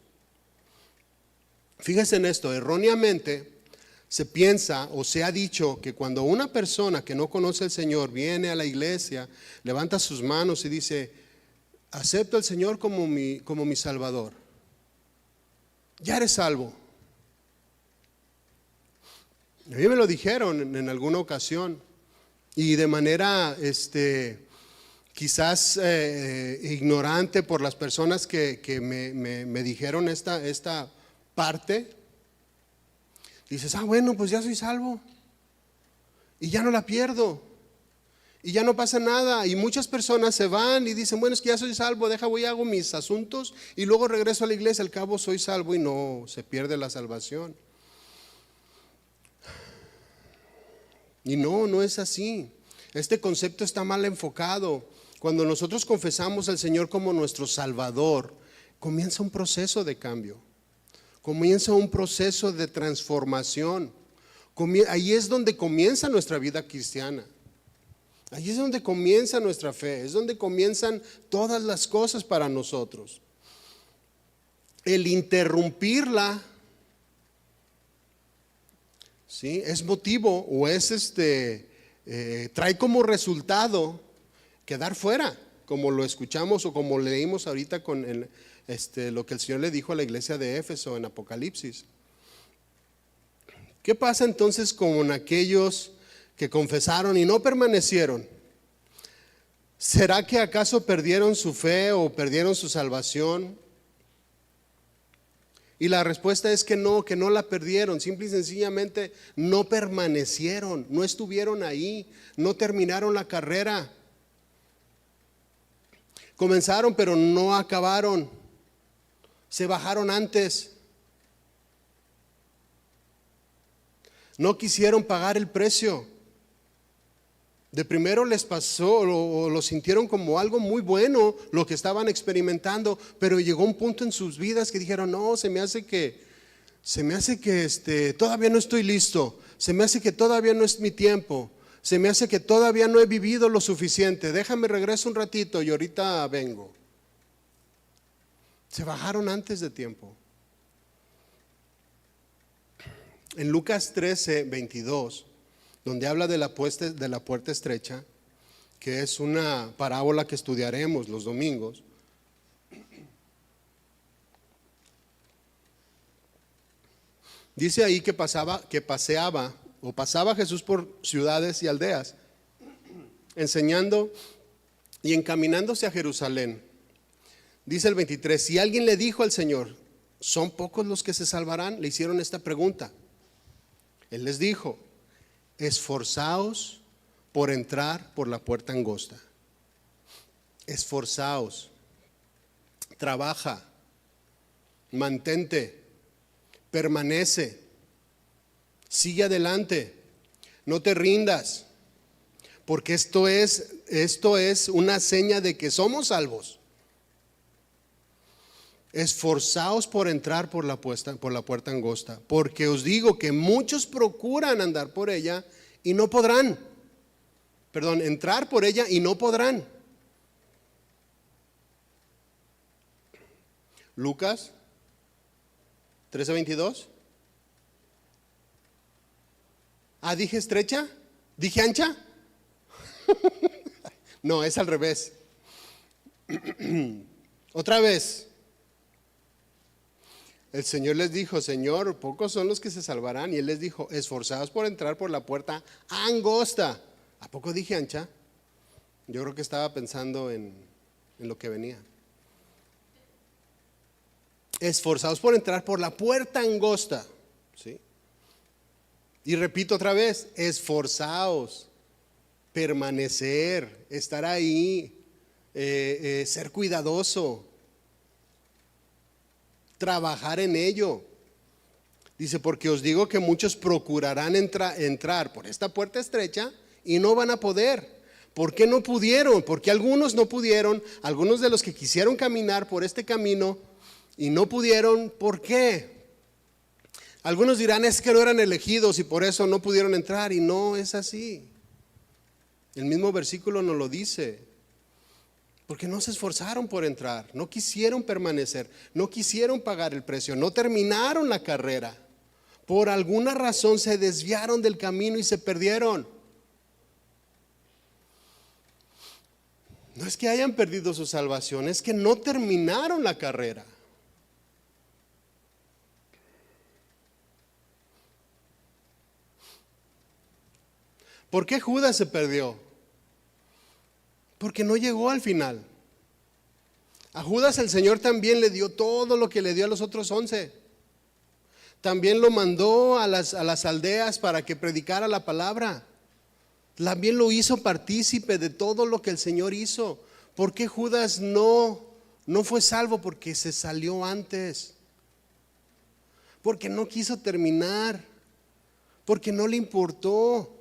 Fíjense en esto: erróneamente se piensa o se ha dicho que cuando una persona que no conoce al Señor viene a la iglesia, levanta sus manos y dice: acepto al Señor como mi Salvador, ya eres salvo. A mí me lo dijeron en alguna ocasión y de manera quizás ignorante por las personas que me dijeron esta parte. Dices: bueno, pues ya soy salvo y ya no la pierdo y ya no pasa nada. Y muchas personas se van y dicen: bueno, es que ya soy salvo, voy y hago mis asuntos y luego regreso a la iglesia, al cabo soy salvo. Y no, se pierde la salvación. Y no es así. Este concepto está mal enfocado. Cuando nosotros confesamos al Señor como nuestro Salvador, comienza un proceso de cambio, comienza un proceso de transformación. Ahí es donde comienza nuestra vida cristiana. Ahí es donde comienza nuestra fe, es donde comienzan todas las cosas para nosotros. El interrumpirla, ¿sí?, es motivo o es trae como resultado quedar fuera, como lo escuchamos o como leímos ahorita con lo que el Señor le dijo a la iglesia de Éfeso en Apocalipsis. ¿Qué pasa entonces con aquellos que confesaron y no permanecieron? ¿Será que acaso perdieron su fe o perdieron su salvación? Y la respuesta es que no la perdieron, simple y sencillamente no permanecieron, no estuvieron ahí, no terminaron la carrera. Comenzaron pero no acabaron, se bajaron antes. No quisieron pagar el precio. De primero les pasó o lo sintieron como algo muy bueno lo que estaban experimentando, pero llegó un punto en sus vidas que dijeron, no, se me hace que todavía no estoy listo, se me hace que todavía no es mi tiempo, se me hace que todavía no he vivido lo suficiente, déjame regreso un ratito y ahorita vengo. Se bajaron antes de tiempo. En Lucas 13:22, donde habla de la puerta estrecha, que es una parábola que estudiaremos los domingos, dice ahí que pasaba Jesús por ciudades y aldeas, enseñando y encaminándose a Jerusalén. Dice el 23, si alguien le dijo al Señor, ¿son pocos los que se salvarán? Le hicieron esta pregunta. Él les dijo, esforzaos por entrar por la puerta angosta. Esforzaos, trabaja, mantente, permanece, sigue adelante, no te rindas, porque esto es una seña de que somos salvos. Esforzaos por entrar por la puerta angosta, porque os digo que muchos procuran andar por ella y no podrán. Entrar por ella y no podrán. Lucas 13:22. ¿Dije estrecha? ¿Dije ancha? No, es al revés. Otra vez. El Señor les dijo, Señor, pocos son los que se salvarán. Y Él les dijo, esforzados por entrar por la puerta angosta. ¿A poco dije ancha? Yo creo que estaba pensando en lo que venía. Esforzados por entrar por la puerta angosta. ¿Sí? Y repito otra vez, esforzaos, permanecer, estar ahí, ser cuidadoso. Trabajar en ello. Dice, porque os digo que muchos procurarán entrar por esta puerta estrecha y no van a poder. ¿Por qué no pudieron? Porque algunos no pudieron, algunos de los que quisieron caminar por este camino y no pudieron, ¿por qué? Algunos dirán, es que no eran elegidos y por eso no pudieron entrar, y no es así. El mismo versículo nos lo dice. Porque no se esforzaron por entrar, no quisieron permanecer, no quisieron pagar el precio, no terminaron la carrera. Por alguna razón se desviaron del camino y se perdieron. No es que hayan perdido su salvación, es que no terminaron la carrera. ¿Por qué Judas se perdió? Porque no llegó al final. A Judas el Señor también le dio todo lo que le dio a los otros 11. También lo mandó a las aldeas para que predicara la palabra. También lo hizo partícipe de todo lo que el Señor hizo. ¿Por qué Judas no fue salvo? Porque se salió antes. Porque no quiso terminar. Porque no le importó.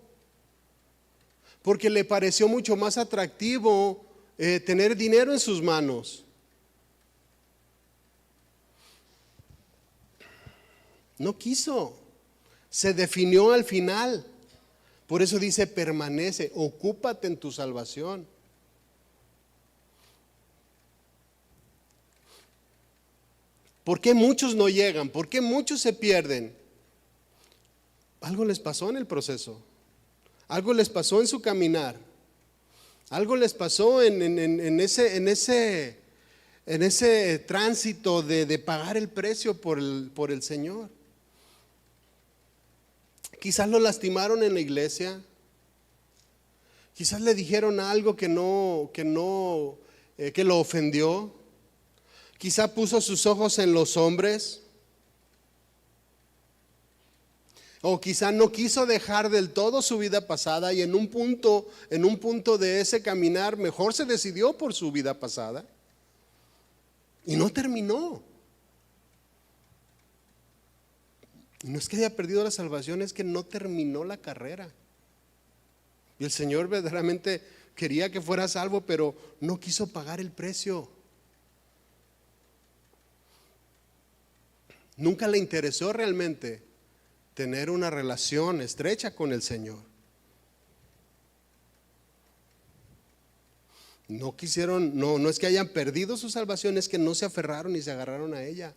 Porque le pareció mucho más atractivo tener dinero en sus manos. No quiso, se definió al final. Por eso dice, permanece, ocúpate en tu salvación. ¿Por qué muchos no llegan? ¿Por qué muchos se pierden? Algo les pasó en el proceso. Algo les pasó en su caminar. Algo les pasó en ese tránsito de pagar el precio por el Señor. Quizás lo lastimaron en la iglesia. Quizás le dijeron algo que lo ofendió. Quizás puso sus ojos en los hombres. O quizá no quiso dejar del todo su vida pasada y en un punto de ese caminar mejor se decidió por su vida pasada y no terminó. Y no es que haya perdido la salvación, es que no terminó la carrera. Y el Señor verdaderamente quería que fuera salvo, pero no quiso pagar el precio. Nunca le interesó realmente tener una relación estrecha con el Señor. No quisieron, no es que hayan perdido su salvación, es que no se aferraron y se agarraron a ella.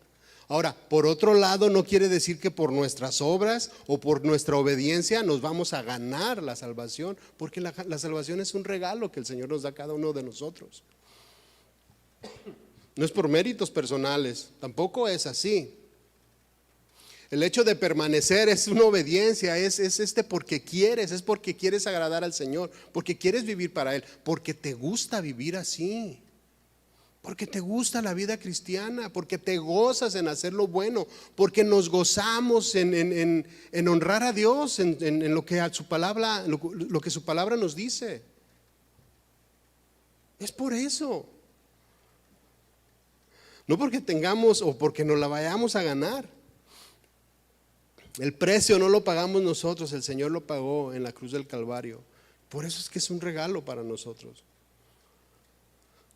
Ahora, por otro lado, no quiere decir que por nuestras obras o por nuestra obediencia nos vamos a ganar la salvación, porque la salvación es un regalo que el Señor nos da a cada uno de nosotros. No es por méritos personales, tampoco es así. El hecho de permanecer es una obediencia, es porque quieres agradar al Señor, porque quieres vivir para Él, porque te gusta vivir así, porque te gusta la vida cristiana, porque te gozas en hacer lo bueno, porque nos gozamos en honrar a Dios, en lo que su palabra, lo que su palabra nos dice. Es por eso. No porque tengamos o porque nos la vayamos a ganar. El precio no lo pagamos nosotros, el Señor lo pagó en la cruz del Calvario. Por eso es que es un regalo para nosotros.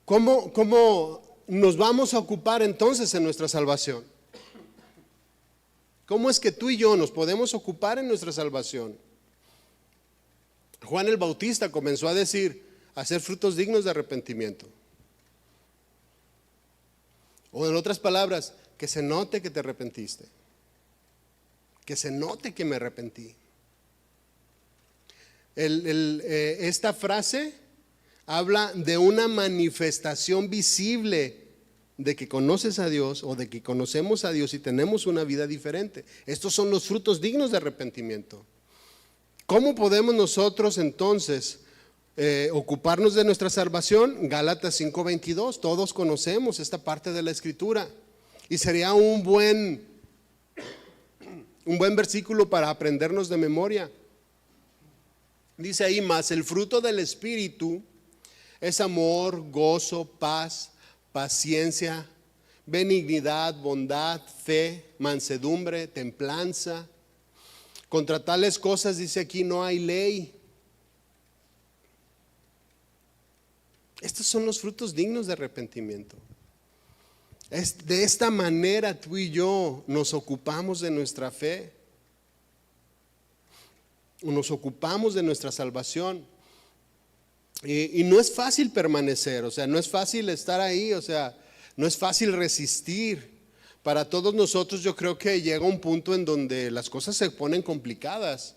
¿Cómo nos vamos a ocupar entonces en nuestra salvación? ¿Cómo es que tú y yo nos podemos ocupar en nuestra salvación? Juan el Bautista comenzó a decir, hacer frutos dignos de arrepentimiento. O en otras palabras, que se note que te arrepentiste. Que se note que me arrepentí. Esta frase habla de una manifestación visible de que conoces a Dios o de que conocemos a Dios y tenemos una vida diferente. Estos son los frutos dignos de arrepentimiento. ¿Cómo podemos nosotros entonces ocuparnos de nuestra salvación? Gálatas 5:22, todos conocemos esta parte de la Escritura y sería un buen versículo para aprendernos de memoria. Dice ahí, más el fruto del Espíritu es amor, gozo, paz, paciencia, benignidad, bondad, fe, mansedumbre, templanza. Contra tales cosas, dice aquí, no hay ley. Estos son los frutos dignos de arrepentimiento. De esta manera tú y yo nos ocupamos de nuestra fe, nos ocupamos de nuestra salvación. Y no es fácil permanecer, o sea, no es fácil estar ahí, o sea, no es fácil resistir. Para todos nosotros yo creo que llega un punto en donde las cosas se ponen complicadas,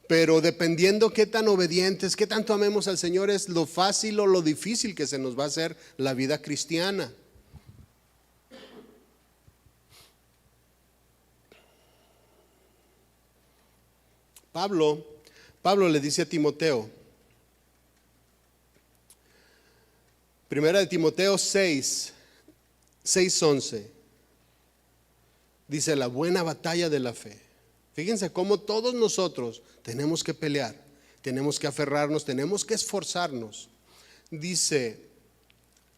pero dependiendo qué tan obedientes, qué tanto amemos al Señor, es lo fácil o lo difícil que se nos va a hacer la vida cristiana. Pablo le dice a Timoteo, primera de Timoteo 6:11, dice la buena batalla de la fe. Fíjense cómo todos nosotros tenemos que pelear, tenemos que aferrarnos, tenemos que esforzarnos. Dice,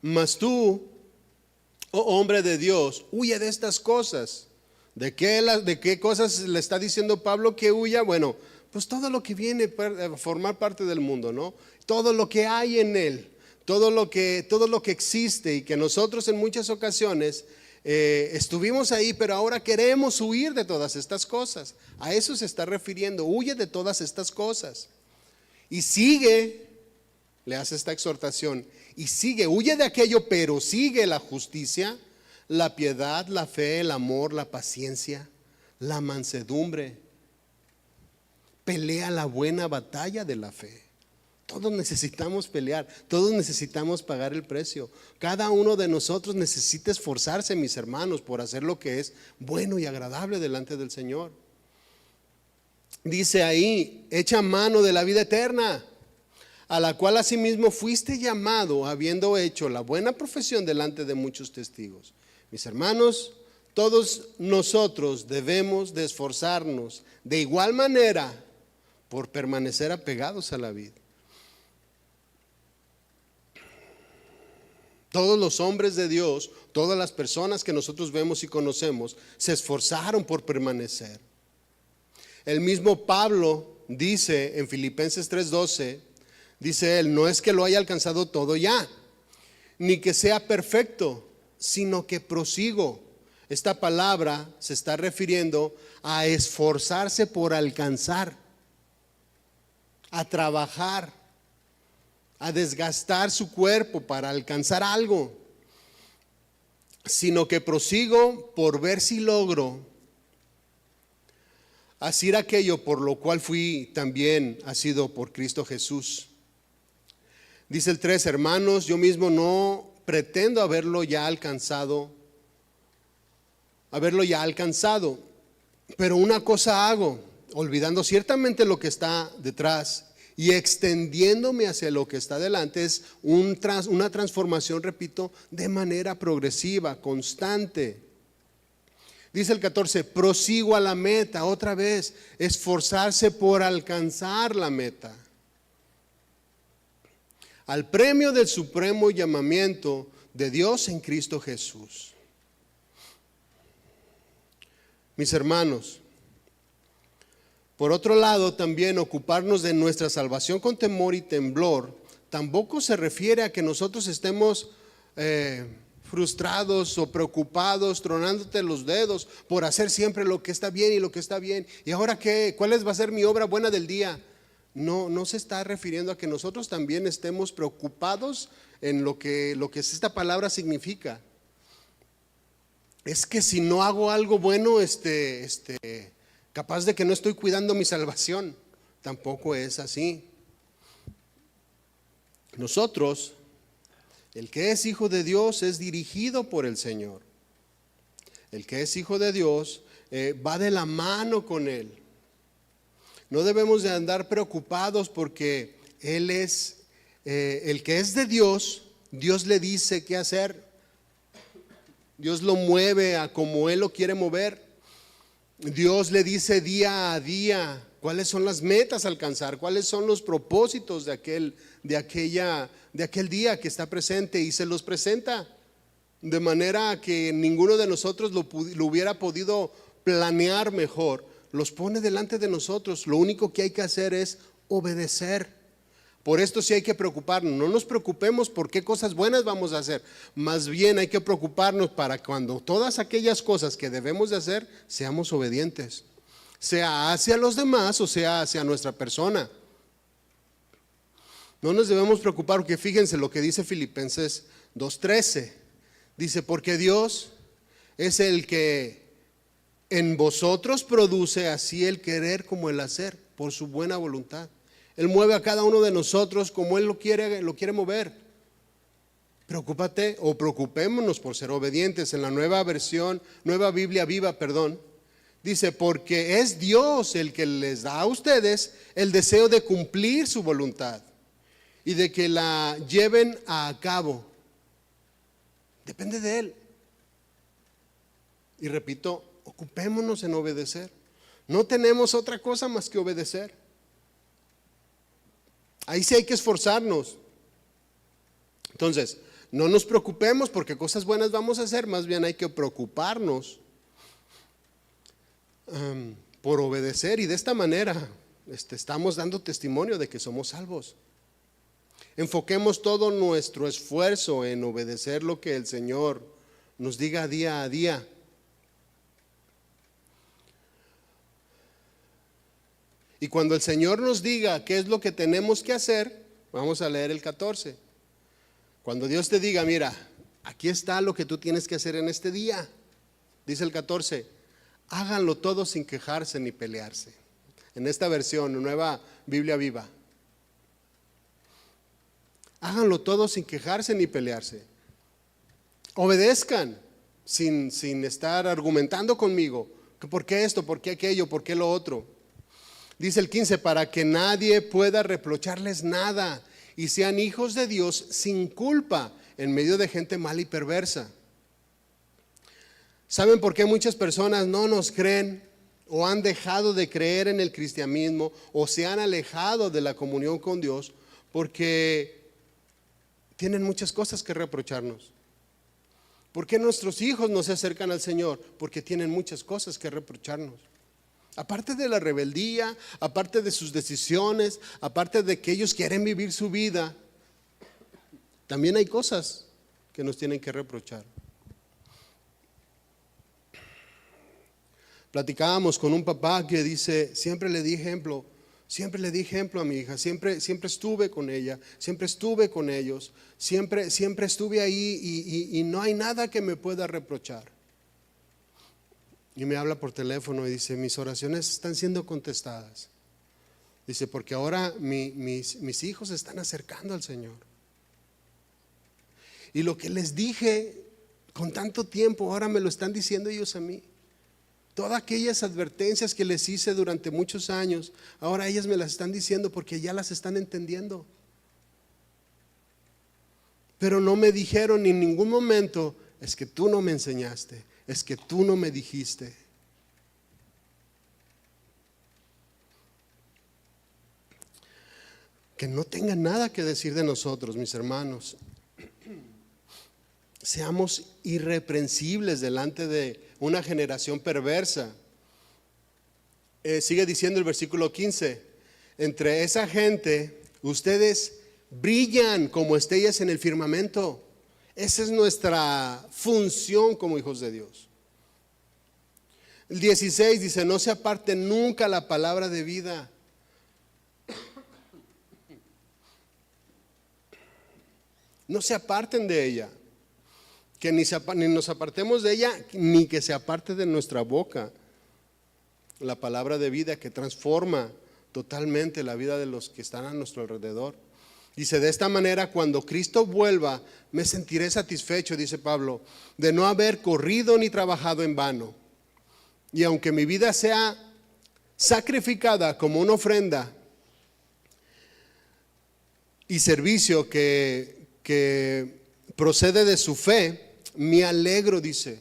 mas tú, oh hombre de Dios, huye de estas cosas. ¿De qué cosas le está diciendo Pablo que huya? Bueno, pues todo lo que viene a formar parte del mundo, ¿no? Todo lo que hay en él, todo lo que existe y que nosotros en muchas ocasiones estuvimos ahí, pero ahora queremos huir de todas estas cosas. A eso se está refiriendo, huye de todas estas cosas. Y sigue, le hace esta exhortación, y sigue, huye de aquello, pero sigue la justicia, la piedad, la fe, el amor, la paciencia, la mansedumbre. Pelea la buena batalla de la fe. Todos necesitamos pelear, todos necesitamos pagar el precio. Cada uno de nosotros necesita esforzarse, mis hermanos, por hacer lo que es bueno y agradable delante del Señor. Dice ahí, echa mano de la vida eterna, a la cual asimismo fuiste llamado, habiendo hecho la buena profesión delante de muchos testigos. Mis hermanos, todos nosotros debemos de esforzarnos de igual manera por permanecer apegados a la vid. Todos los hombres de Dios, todas las personas que nosotros vemos y conocemos, se esforzaron por permanecer. El mismo Pablo dice en Filipenses 3:12, dice él, no es que lo haya alcanzado todo ya, ni que sea perfecto, sino que prosigo. Esta palabra se está refiriendo a esforzarse por alcanzar, a trabajar, a desgastar su cuerpo para alcanzar algo, sino que prosigo por ver si logro hacer aquello por lo cual fui también asido por Cristo Jesús. Dice el 3, hermanos, yo mismo no pretendo haberlo ya alcanzado, pero una cosa hago, olvidando ciertamente lo que está detrás y extendiéndome hacia lo que está delante. Es una transformación, repito, de manera progresiva, constante. Dice el 14, prosigo a la meta, otra vez, esforzarse por alcanzar la meta, al premio del supremo llamamiento de Dios en Cristo Jesús. Mis hermanos, por otro lado, también ocuparnos de nuestra salvación con temor y temblor tampoco se refiere a que nosotros estemos frustrados o preocupados, tronándote los dedos por hacer siempre lo que está bien y lo que está bien. ¿Y ahora qué? ¿Cuál va a ser mi obra buena del día? No se está refiriendo a que nosotros también estemos preocupados en lo que esta palabra significa. Es que si no hago algo bueno, capaz de que no estoy cuidando mi salvación. Tampoco es así. Nosotros, el que es hijo de Dios es dirigido por el Señor. El que es hijo de Dios va de la mano con Él. No debemos de andar preocupados porque Él es el que es de Dios. Dios le dice qué hacer. Dios lo mueve a como Él lo quiere mover. Dios le dice día a día cuáles son las metas a alcanzar, cuáles son los propósitos de aquel día que está presente, y se los presenta de manera que ninguno de nosotros lo hubiera podido planear mejor. Los pone delante de nosotros. Lo único que hay que hacer es obedecer. Por esto sí hay que preocuparnos. No nos preocupemos por qué cosas buenas vamos a hacer. Más bien hay que preocuparnos para cuando todas aquellas cosas que debemos de hacer, seamos obedientes. Sea hacia los demás o sea hacia nuestra persona. No nos debemos preocupar porque fíjense lo que dice Filipenses 2:13. Dice, porque Dios es el que en vosotros produce así el querer como el hacer, por su buena voluntad. Él mueve a cada uno de nosotros como Él lo quiere mover. Preocupémonos por ser obedientes. En la Nueva Biblia Viva, dice, porque es Dios el que les da a ustedes el deseo de cumplir su voluntad y de que la lleven a cabo. Depende de Él. Y repito, ocupémonos en obedecer. No tenemos otra cosa más que obedecer. Ahí sí hay que esforzarnos. Entonces, no nos preocupemos porque cosas buenas vamos a hacer, más bien hay que preocuparnos por obedecer, y de esta manera estamos dando testimonio de que somos salvos. Enfoquemos todo nuestro esfuerzo en obedecer lo que el Señor nos diga día a día. Y cuando el Señor nos diga qué es lo que tenemos que hacer, vamos a leer el 14. Cuando Dios te diga, mira, aquí está lo que tú tienes que hacer en este día, dice el 14, háganlo todo sin quejarse ni pelearse. En esta versión, Nueva Biblia Viva. Háganlo todo sin quejarse ni pelearse. Obedezcan sin estar argumentando conmigo. ¿Por qué esto? ¿Por qué aquello? ¿Por qué lo otro? Dice el 15, para que nadie pueda reprocharles nada y sean hijos de Dios sin culpa en medio de gente mala y perversa, ¿Saben por qué muchas personas no nos creen o han dejado de creer en el cristianismo o se han alejado de la comunión con Dios? Porque tienen muchas cosas que reprocharnos. ¿Por qué nuestros hijos no se acercan al Señor? Porque tienen muchas cosas que reprocharnos. Aparte de la rebeldía, aparte de sus decisiones, aparte de que ellos quieren vivir su vida, también hay cosas que nos tienen que reprochar. Platicábamos con un papá que dice, siempre le di ejemplo a mi hija, siempre estuve con ella, siempre estuve con ellos, siempre estuve ahí y no hay nada que me pueda reprochar. Y me habla por teléfono y dice, mis oraciones están siendo contestadas. Dice, porque ahora mis hijos se están acercando al Señor. Y lo que les dije con tanto tiempo, ahora me lo están diciendo ellos a mí. Todas aquellas advertencias que les hice durante muchos años, ahora ellas me las están diciendo porque ya las están entendiendo. Pero no me dijeron en ningún momento, es que tú no me enseñaste, es que tú no me dijiste. Que no tengan nada que decir de nosotros, mis hermanos. Seamos irreprensibles delante de una generación perversa. Sigue diciendo el versículo 15, entre esa gente ustedes brillan como estrellas en el firmamento. Esa es nuestra función como hijos de Dios. El 16 dice, no se aparte nunca la palabra de vida. No se aparten de ella. Que ni nos apartemos de ella, ni que se aparte de nuestra boca la palabra de vida que transforma totalmente la vida de los que están a nuestro alrededor. Dice, de esta manera, cuando Cristo vuelva, me sentiré satisfecho, dice Pablo, de no haber corrido ni trabajado en vano. Y aunque mi vida sea sacrificada como una ofrenda y servicio que procede de su fe, me alegro, dice,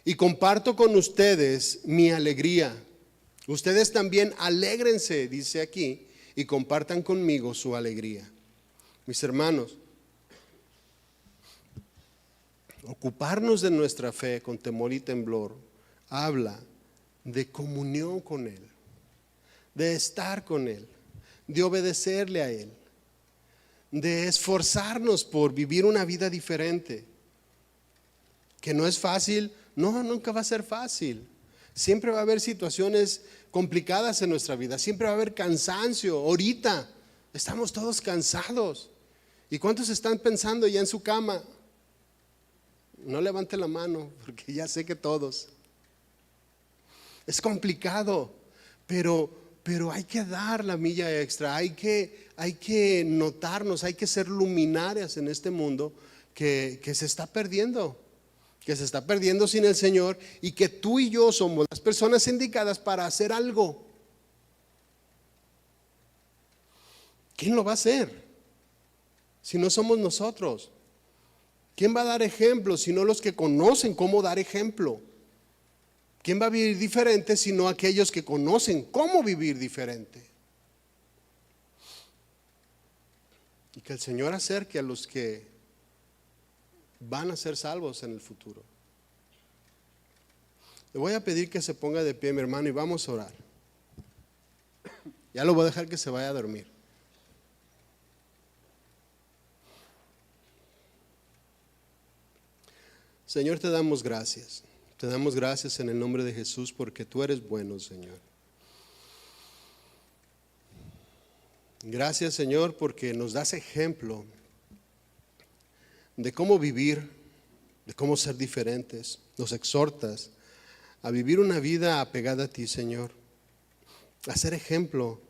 y comparto con ustedes mi alegría. Ustedes también alégrense, dice aquí, y compartan conmigo su alegría. Mis hermanos, ocuparnos de nuestra fe con temor y temblor habla de comunión con Él, de estar con Él, de obedecerle a Él, de esforzarnos por vivir una vida diferente. Que no es fácil, no, nunca va a ser fácil. Siempre va a haber situaciones complicadas en nuestra vida, siempre va a haber cansancio. Ahorita estamos todos cansados. ¿Y cuántos están pensando ya en su cama? No levante la mano, porque ya sé que todos. Es complicado, pero hay que dar la milla extra, hay que notarnos, hay que ser luminarias en este mundo que se está perdiendo. Que se está perdiendo sin el Señor y que tú y yo somos las personas indicadas para hacer algo. ¿Quién lo va a hacer? Si no somos nosotros. ¿Quién va a dar ejemplo si no los que conocen cómo dar ejemplo? ¿Quién va a vivir diferente si no aquellos que conocen cómo vivir diferente? Y que el Señor acerque a los que van a ser salvos en el futuro. Le voy a pedir que se ponga de pie, mi hermano, y vamos a orar. Ya lo voy a dejar que se vaya a dormir. Señor, te damos gracias. Te damos gracias en el nombre de Jesús porque tú eres bueno, Señor. Gracias, Señor, porque nos das ejemplo de cómo vivir, de cómo ser diferentes. Nos exhortas a vivir una vida apegada a ti, Señor. A ser ejemplo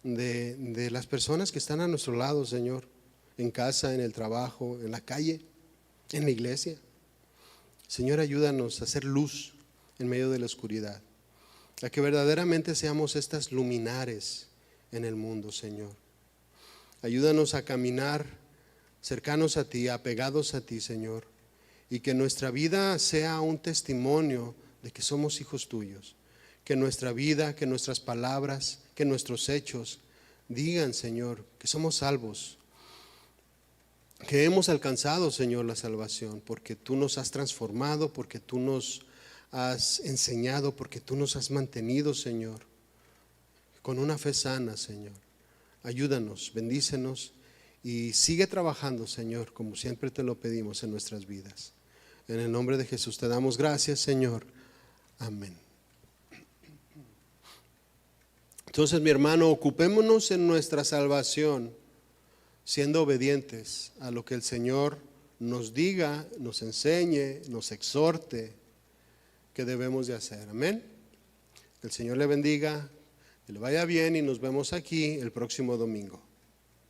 de las personas que están a nuestro lado, Señor. En casa, en el trabajo, en la calle, en la iglesia. Señor, ayúdanos a hacer luz en medio de la oscuridad. A que verdaderamente seamos estas luminares en el mundo, Señor. Ayúdanos a caminar cercanos a ti, apegados a ti, Señor, y que nuestra vida sea un testimonio de que somos hijos tuyos. Que nuestra vida, que nuestras palabras, que nuestros hechos digan, Señor, que somos salvos, que hemos alcanzado, Señor, la salvación, porque tú nos has transformado, porque tú nos has enseñado, porque tú nos has mantenido, Señor, con una fe sana, Señor. Ayúdanos, bendícenos y sigue trabajando, Señor, como siempre te lo pedimos en nuestras vidas. En el nombre de Jesús te damos gracias, Señor. Amén. Entonces, mi hermano, ocupémonos en nuestra salvación, siendo obedientes a lo que el Señor nos diga, nos enseñe, nos exhorte que debemos de hacer. Amén. Que el Señor le bendiga, que le vaya bien y nos vemos aquí el próximo domingo.